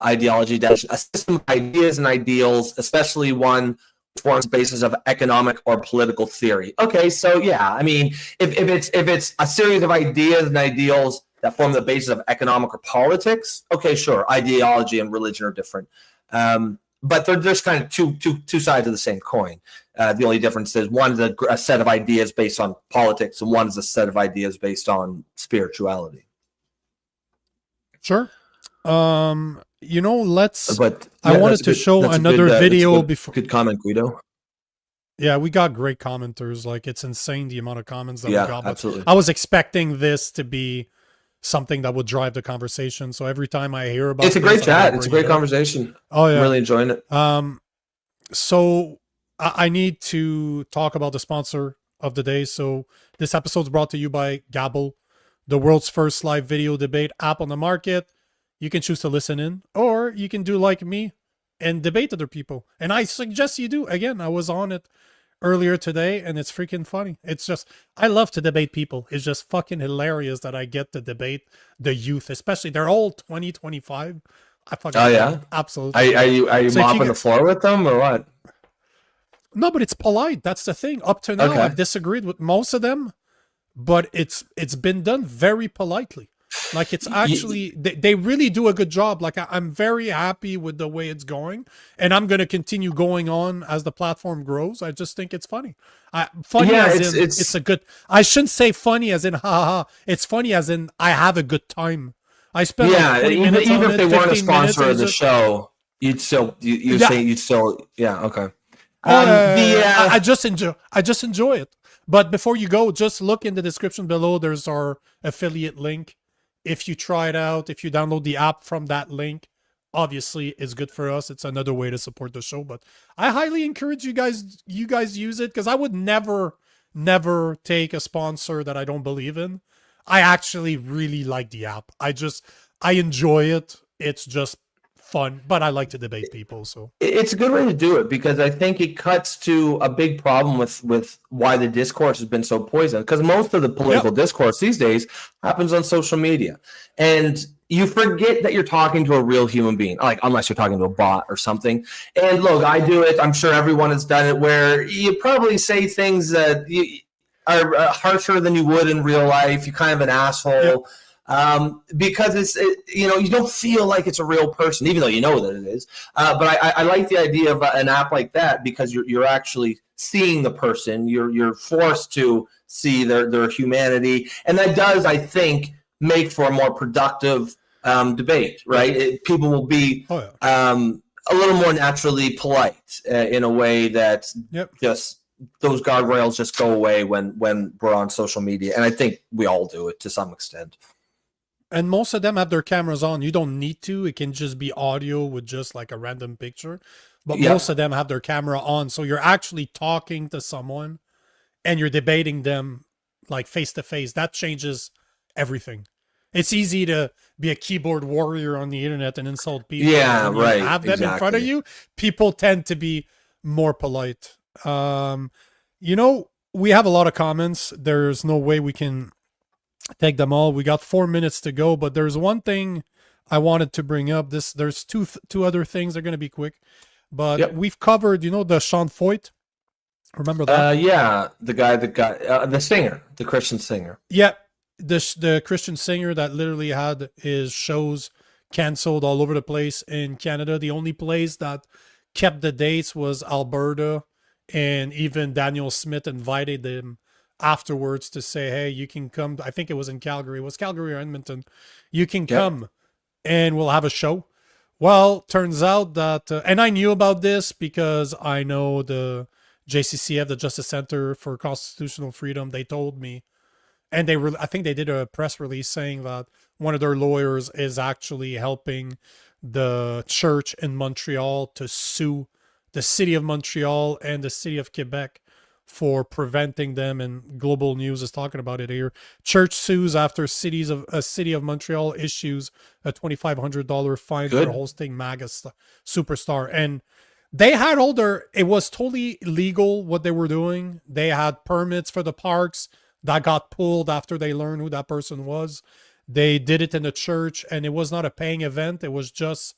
Ideology, a system of ideas and ideals, especially one forms the basis of economic or political theory. Okay, so if it's a series of ideas and ideals that form the basis of economic or politics, okay, sure, ideology and religion are different, but they're just kind of two sides of the same coin. The only difference is one is a set of ideas based on politics, and one is a set of ideas based on spirituality. Sure. I wanted to show another video before. Good comment, Guido. Yeah, we got great commenters. Like, it's insane the amount of comments that we got. But absolutely. I was expecting this to be something that would drive the conversation. So every time I hear about it's a great chat. It's a great conversation. Oh yeah, I'm really enjoying it. So I need to talk about the sponsor of the day. So this episode is brought to you by Gabble, the world's first live video debate app on the market. You can choose to listen in, or you can do like me and debate other people. And I suggest you do. Again, I was on it earlier today, and it's freaking funny. It's just, I love to debate people. It's just fucking hilarious that I get to debate the youth, especially. They're all 20, 25. I fucking love it. Absolutely. Are you so mopping the floor with them or what? No, but it's polite. That's the thing. Up to now, I've disagreed with most of them, but it's been done very politely. Like, it's actually, they really do a good job. Like, I'm very happy with the way it's going, and I'm going to continue going on as the platform grows. I just think it's funny. It's a good, I shouldn't say funny as in, ha. It's funny as in, I have a good time. I spent like 20 minutes even on if they weren't a sponsor of the show, okay. I just enjoy it. But before you go, just look in the description below. There's our affiliate link. If you try it out, if you download the app from that link, obviously it's good for us. It's another way to support the show. But I highly encourage you guys use it, because I would never take a sponsor that I don't believe in. I actually really like the app. I enjoy it. It's just fun, but I like to debate people. So it's a good way to do it, because I think it cuts to a big problem with why the discourse has been so poisoned, because most of the political discourse these days happens on social media, and you forget that you're talking to a real human being, like, unless you're talking to a bot or something. And look, I do it. I'm sure everyone has done it, where you probably say things that are harsher than you would in real life. You're kind of an asshole. because you don't feel like it's a real person, even though you know that it is. But I like the idea of an app like that because you're actually seeing the person. You're forced to see their humanity, and that does, I think, make for a more productive debate. Right? People will be a little more naturally polite in a way that just those guardrails just go away when we're on social media, and I think we all do it to some extent. And most of them have their cameras on. You don't need to. It can just be audio with just like a random picture. But most of them have their camera on. So you're actually talking to someone and you're debating them like face to face. That changes everything. It's easy to be a keyboard warrior on the internet and insult people. Yeah, right. You have them in front of you. People tend to be more polite. You know, we have a lot of comments. There's no way we can take them all. We got 4 minutes to go, but there's one thing I wanted to bring up. There's two other things. They're going to be quick, but we've covered, you know, the Sean Foyt. Remember that? Yeah, the guy that got the singer, the Christian singer. Yeah, the Christian singer that literally had his shows canceled all over the place in Canada. The only place that kept the dates was Alberta, and even Daniel Smith invited them afterwards to say, hey, you can come. I think it was in Calgary. It was Calgary or Edmonton. You can come and we'll have a show. Well, turns out that, and I knew about this because I know the JCCF, the Justice Center for Constitutional Freedom, they told me, and I think they did a press release saying that one of their lawyers is actually helping the church in Montreal to sue the city of Montreal and the city of Quebec for preventing them, and Global News is talking about it here. Church sues after city of Montreal issues a $2,500 fine for hosting MAGA superstar. And they had it was totally legal what they were doing. They had permits for the parks that got pulled after they learned who that person was. They did it in the church, and it was not a paying event. It was just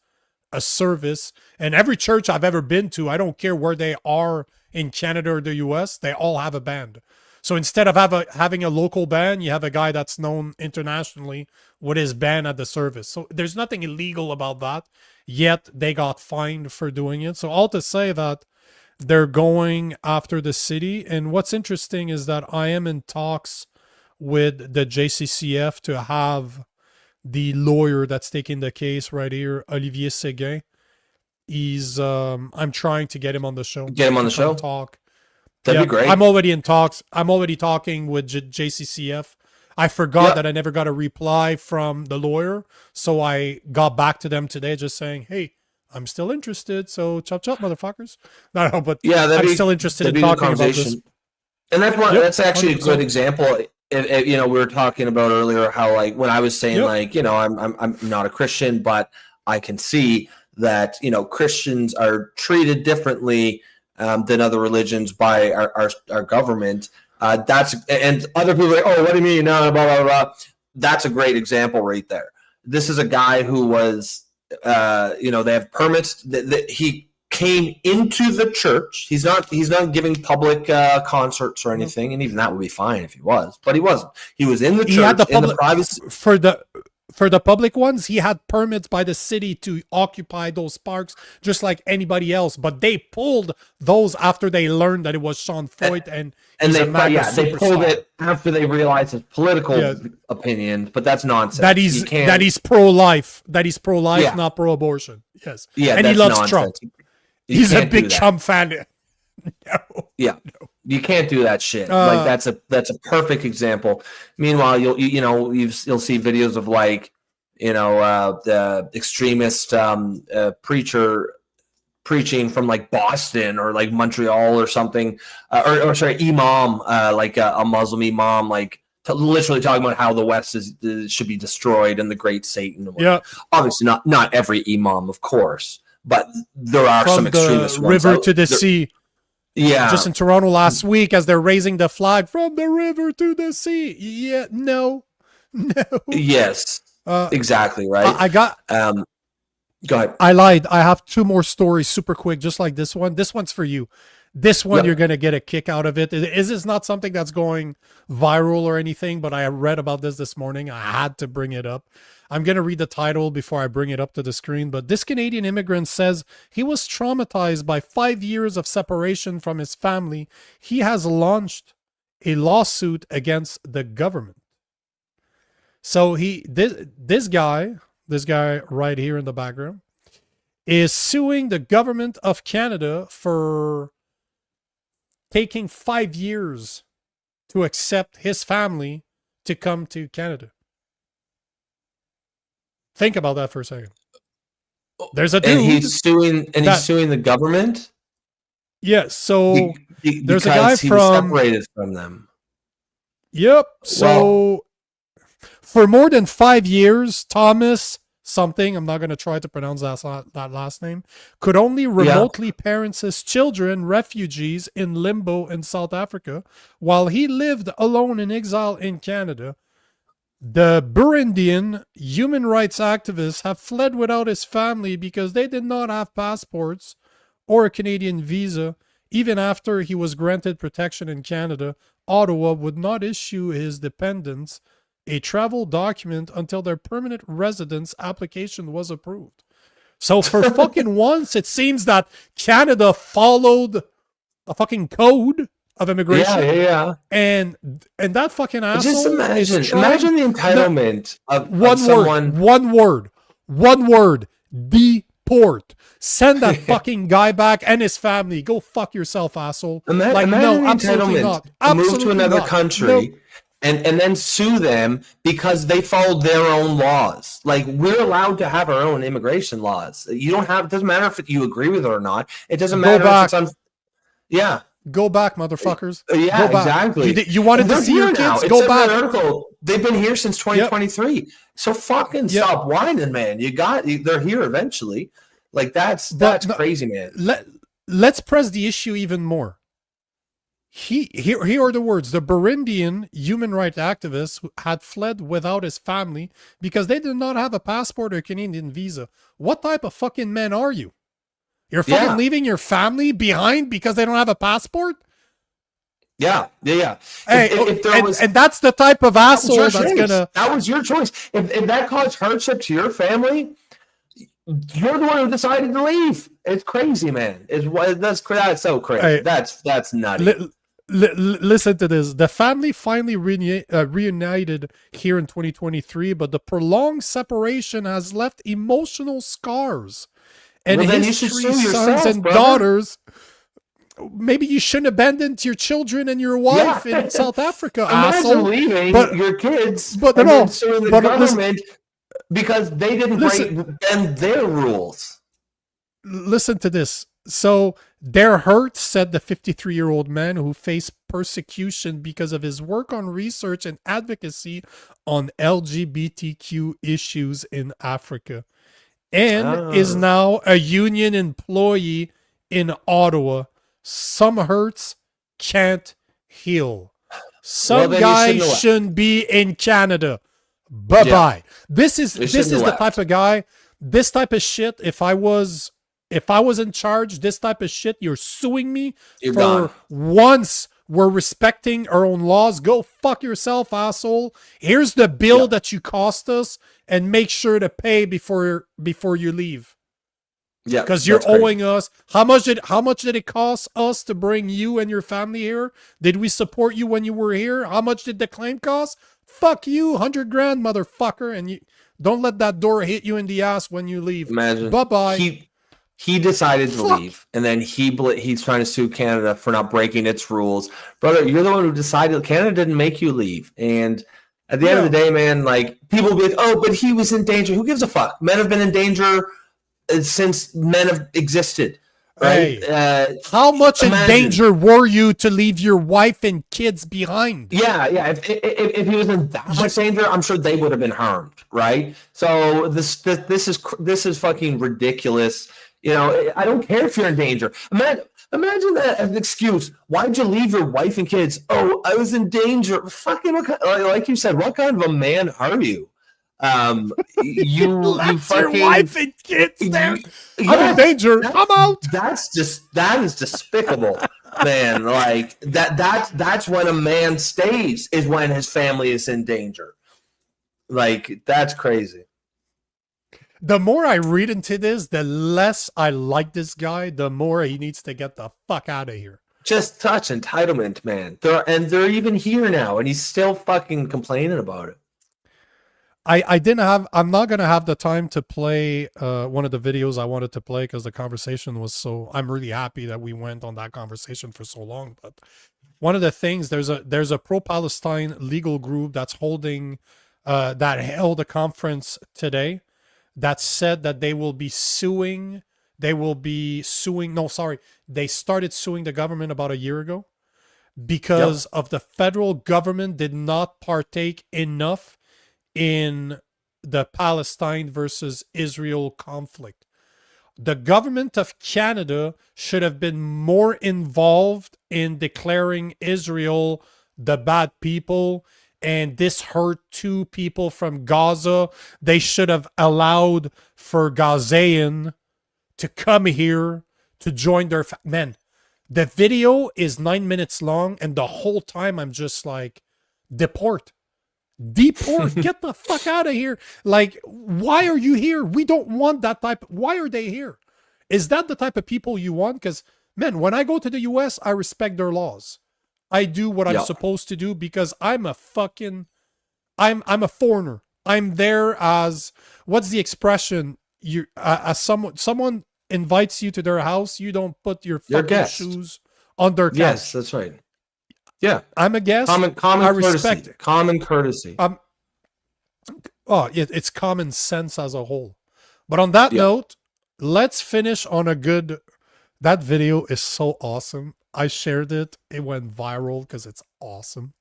a service. And every church I've ever been to, I don't care where they are in Canada or the US, they all have a band. So instead of having a local band, you have a guy that's known internationally with his band at the service. So there's nothing illegal about that, yet they got fined for doing it. So all to say that they're going after the city. And what's interesting is that I am in talks with the JCCF to have the lawyer that's taking the case right here, Olivier Séguin. He's I'm trying to get him on the show. Get him on the show? Talk. That'd be great. I'm already in talks. I'm already talking with JCCF. I forgot that I never got a reply from the lawyer, so I got back to them today just saying, hey, I'm still interested, so chop chop, motherfuckers. No, but I'm still interested in talking about this. And that's actually 100%. A good example. You know, we were talking about earlier how, like, when I was saying, like, you know, I'm not a Christian, but I can see that, you know, Christians are treated differently than other religions by our government. And other people are like, oh, what do you mean? No, blah, blah, blah. That's a great example right there. This is a guy who was, you know, they have permits that he came into the church. He's not giving public concerts or anything, and even that would be fine if he was, but he wasn't. He was in the church, had the in the privacy. For the public ones, he had permits by the city to occupy those parks just like anybody else, but they pulled those after they learned that it was Sean Foyt and they pulled it after they realized his political opinions, but that's nonsense. That he's pro-life, not pro-abortion. Yes. Yeah, and he loves nonsense. Trump. He's a big Trump fan. No. Yeah. You can't do that shit. Like that's a perfect example. Meanwhile, you'll see videos of, like, you know, the extremist preacher preaching from, like, Boston or, like, Montreal or something, or imam, like a Muslim imam, like, literally talking about how the West should be destroyed and the great Satan. Yeah, obviously not every imam, of course, but there are some extremist ones. River to the sea. Yeah. Just in Toronto last week as they're raising the flag from the river to the sea. Yeah, no. Yes. Exactly, right? I got Go ahead. I lied. I have 2 more stories super quick, just like this one. This one's for you. This one, You're going to get a kick out of it. Is this not something that's going viral or anything, but I read about this morning. I had to bring it up. I'm going to read the title before I bring it up to the screen. But this Canadian immigrant says he was traumatized by 5 years of separation from his family. He has launched a lawsuit against the government. So this guy right here in the background is suing the government of Canada for taking 5 years to accept his family to come to Canada. Think about that for a second. There's a dude, and he's suing the government. Yeah, so there's a guy he was separated from them. Yep. So for more than 5 years, Thomas something, I'm not going to try to pronounce that last name, could only remotely parent his children, refugees in limbo in South Africa, while he lived alone in exile in Canada. The Burundian human rights activists have fled without his family because they did not have passports or a Canadian visa. Even after he was granted protection in Canada, Ottawa would not issue his dependents a travel document until their permanent residence application was approved. So for fucking once, it seems that Canada followed a fucking code of immigration. Yeah. And that fucking asshole. Just imagine the entitlement of one word, deport. Send that fucking guy back and his family. Go fuck yourself, asshole. Imagine the entitlement to move to another country. And then sue them because they followed their own laws. Like, we're allowed to have our own immigration laws. You don't have, it doesn't matter if you agree with it or not. It doesn't matter if it's Go back, motherfuckers. Yeah, go back. Exactly. You wanted to see your kids? Go back. They've been here since 2023. Yep. So fucking stop whining, man. They're here eventually. Like, that's crazy, man. Let's press the issue even more. Here are the words. The Burundian human rights activists had fled without his family because they did not have a passport or Canadian visa. What type of fucking men are you? You're fucking leaving your family behind because they don't have a passport? Yeah. Hey, and that's the type of asshole that's gonna... That was your choice. If that caused hardship to your family, you're the one who decided to leave. It's crazy, man. That's so crazy. Hey, that's nutty. Listen to this. The family finally reunited here in 2023, but the prolonged separation has left emotional scars. And his 3 sons and daughters, maybe you shouldn't abandon your children and your wife in South Africa, asshole. Leaving your kids suing the government because they didn't bend their rules. Listen to this. So they're hurt, said the 53-year-old man who faced persecution because of his work on research and advocacy on LGBTQ issues in Africa, and is now a union employee in Ottawa. Some hurts can't heal. Some guys shouldn't be in Canada. Bye-bye. This is the type of guy, this type of shit. If I was in charge, this type of shit, you're suing me. You're gone. Once we're respecting our own laws, go fuck yourself, asshole. Here's the bill that you cost us, and make sure to pay before you leave. Yeah, because you're owing us. How much did it cost us to bring you and your family here? Did we support you when you were here? How much did the claim cost? Fuck you, $100,000, motherfucker, and you don't let that door hit you in the ass when you leave. Imagine. Bye-bye. He decided to leave, and then he's trying to sue Canada for not breaking its rules. Brother, you're the one who decided. Canada didn't make you leave. And at the end of the day, man, like, people will be like, oh, but he was in danger. Who gives a fuck? Men have been in danger since men have existed. Right? Hey, how much in danger were you to leave your wife and kids behind? Yeah. If he was in that much danger, I'm sure they would have been harmed, right? So this is fucking ridiculous. You know, I don't care if you're in danger. Imagine that as an excuse. Why'd you leave your wife and kids? Oh, I was in danger. Fucking, like you said, what kind of a man are you? You Left fucking your wife and kids there. I'm Yes, in danger. I'm out. that is despicable, man. Like that's when a man stays, is when his family is in danger. Like, that's crazy. The more I read into this, the less I like this guy, the more he needs to get the fuck out of here. Just touch entitlement, man. They're even here now, and he's still fucking complaining about it. I'm not gonna have the time to play one of the videos I wanted to play because the conversation was so. I'm really happy that we went on that conversation for so long. But one of the things, there's a pro-Palestine legal group that's holding that held a conference today that said that they will be suing. No, sorry, they started suing the government about a year ago because of the federal government did not partake enough in the Palestine versus Israel conflict. The government of Canada should have been more involved in declaring Israel the bad people, and this hurt two people from Gaza. They should have allowed for Gazaean to come here to join their men. The video is 9 minutes long, and the whole time I'm just like, deport, get the fuck out of here. Like, why are you here? We don't want that type. Why are they here? Is that the type of people you want? Because, man, when I go to the US, I respect their laws. I do what I'm supposed to do because I'm a fucking, I'm a foreigner. I'm there as, what's the expression? You as someone invites you to their house, you don't put your fucking shoes on their couch. Yes, that's right. Yeah, I'm a guest. Common I courtesy. respect it. Common courtesy. It's common sense as a whole. But on that note, let's finish on a good. That video is so awesome. I shared it. It went viral because it's awesome.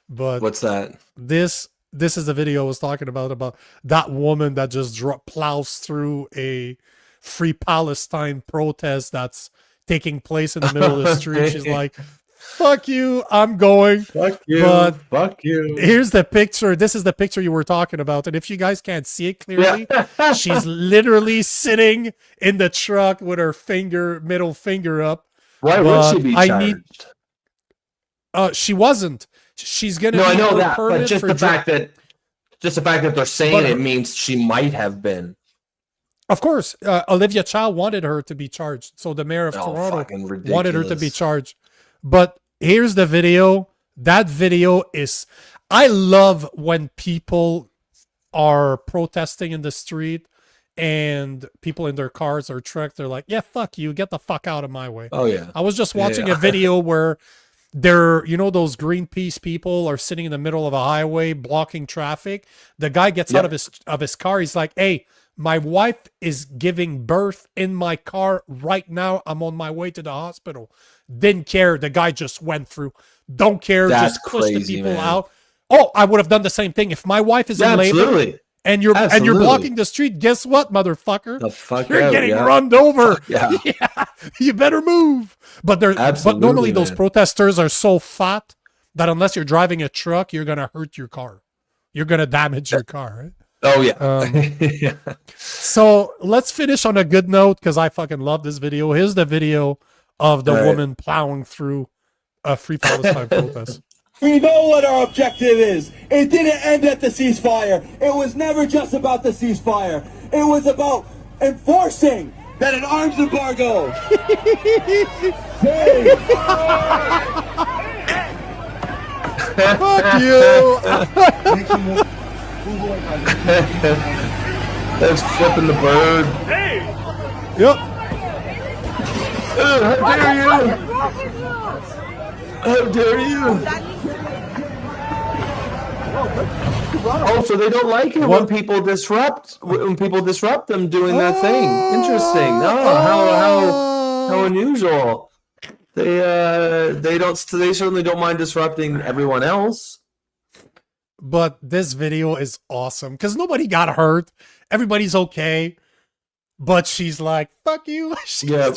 But what's that? This is the video I was talking about that woman that just plows through a Free Palestine protest that's taking place in the middle of the street. She's like, fuck you, I'm going. Fuck you. But fuck you. Here's the picture. This is the picture you were talking about. And if you guys can't see it clearly, she's literally sitting in the truck with her middle finger up. Why would she be charged? She wasn't. She's gonna. No, I know that, but just the fact that they're saying it means she might have been. Of course, Olivia Chow wanted her to be charged. So the mayor of Toronto wanted her to be charged. But here's the video. That video is. I love when people are protesting in the street and people in their cars or truck, they're like, yeah, fuck you, get the fuck out of my way. Oh yeah. I was just watching a video where they're, those Greenpeace people are sitting in the middle of a highway blocking traffic. The guy gets out of his car. He's like, hey, my wife is giving birth in my car right now. I'm on my way to the hospital. Didn't care. The guy just went through. Don't care. That's just push crazy, the people man. out. Oh, I would have done the same thing if my wife is in labor. Absolutely. And you're blocking the street. Guess what, motherfucker? The fuck you're getting run over. Yeah. You better move. But normally those protesters are so fat that unless you're driving a truck, you're gonna hurt your car. You're gonna damage your car. Right? Oh yeah. So let's finish on a good note because I fucking love this video. Here's the video of the woman plowing through a Free Palestine protest. We know what our objective is. It didn't end at the ceasefire. It was never just about the ceasefire. It was about enforcing that an arms embargo. Fuck you. That's flipping the bird. Hey. Yep. How dare you? How dare you? Oh, so they don't like it when people disrupt them doing that thing. Interesting. Oh, how unusual. They certainly don't mind disrupting everyone else. But this video is awesome because nobody got hurt. Everybody's okay. But she's like, fuck you. Yeah.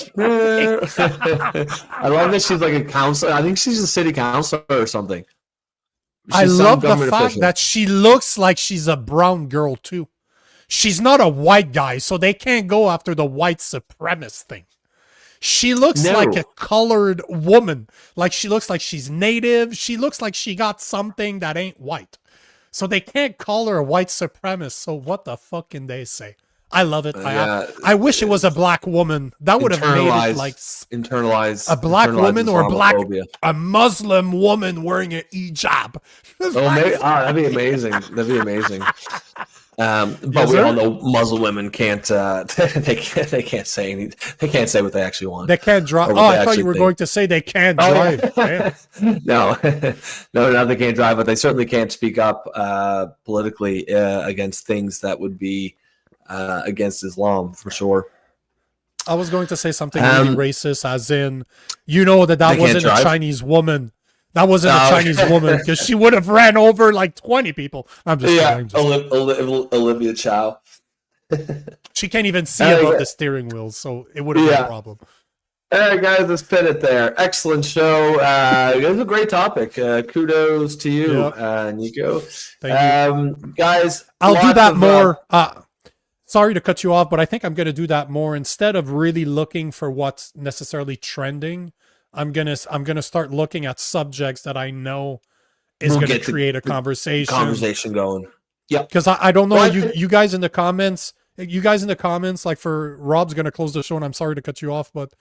I love that she's like a counselor. I think she's a city councilor or something. I love the fact that she looks like she's a brown girl too. She's not a white guy, so they can't go after the white supremacist thing. She looks like a colored woman. Like she looks like she's native. She looks like she got something that ain't white. So they can't call her a white supremacist. So what the fuck can they say? I love it. I wish it was a black woman. That would have made it like a black woman or a Muslim woman wearing an hijab. That'd be amazing. That'd be amazing. But we all know Muslim women can't. They can't say anything. They can't say what they actually want. They can't drive. Oh, I thought you were going to say they can't drive. No, they can't drive, but they certainly can't speak up politically against things that would be against Islam for sure. I was going to say something really racist, as in, that wasn't a Chinese woman. That wasn't a Chinese woman, because she would have ran over like 20 people. I'm just kidding. Olivia Chow. She can't even see above the steering wheel, so it would have been a problem. All right, guys, let's pin it there. Excellent show. It was a great topic. Kudos to you, Nico. Thank you. Guys, I'll do that more. Sorry to cut you off, but I think I'm going to do that more. Instead of really looking for what's necessarily trending, I'm gonna start looking at subjects that I know is going to create a conversation going. Yeah, because I don't know, you guys in the comments. Like, for Rob's going to close the show, and I'm sorry to cut you off, but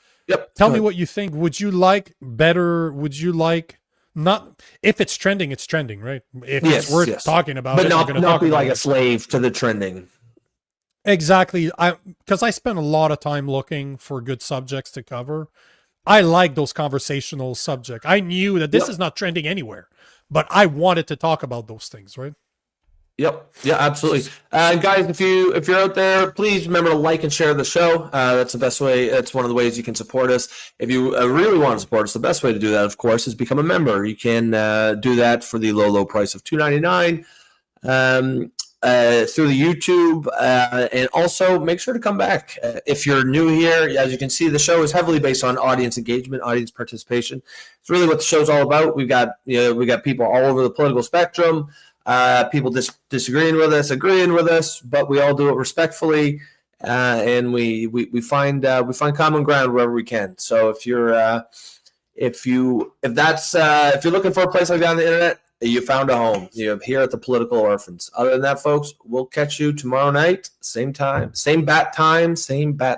tell me what you think. Would you like better? Would you like not, if it's trending, it's trending, right? If it's worth talking about, but not be like a slave to the trending. Exactly. Because I spent a lot of time looking for good subjects to cover. I like those conversational subjects. I knew that this is not trending anywhere, but I wanted to talk about those things, right? Yep. Yeah, absolutely. Guys, if you're out there, please remember to like and share the show. That's the best way. That's one of the ways you can support us. If you really want to support us, the best way to do that, of course, is become a member. You can do that for the low price of $2.99 through the YouTube, and also make sure to come back if you're new here. As you can see, the show is heavily based on audience engagement, audience participation. It's really what the show's all about. We got people all over the political spectrum. People disagreeing with us, agreeing with us, but we all do it respectfully, and we find common ground wherever we can. So if you're looking for a place like that on the internet, you found a home. You're here at the Political Orphans. Other than that, folks, we'll catch you tomorrow night, same time, same bat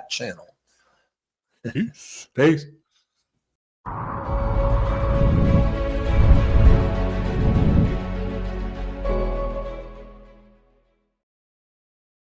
channel. Peace.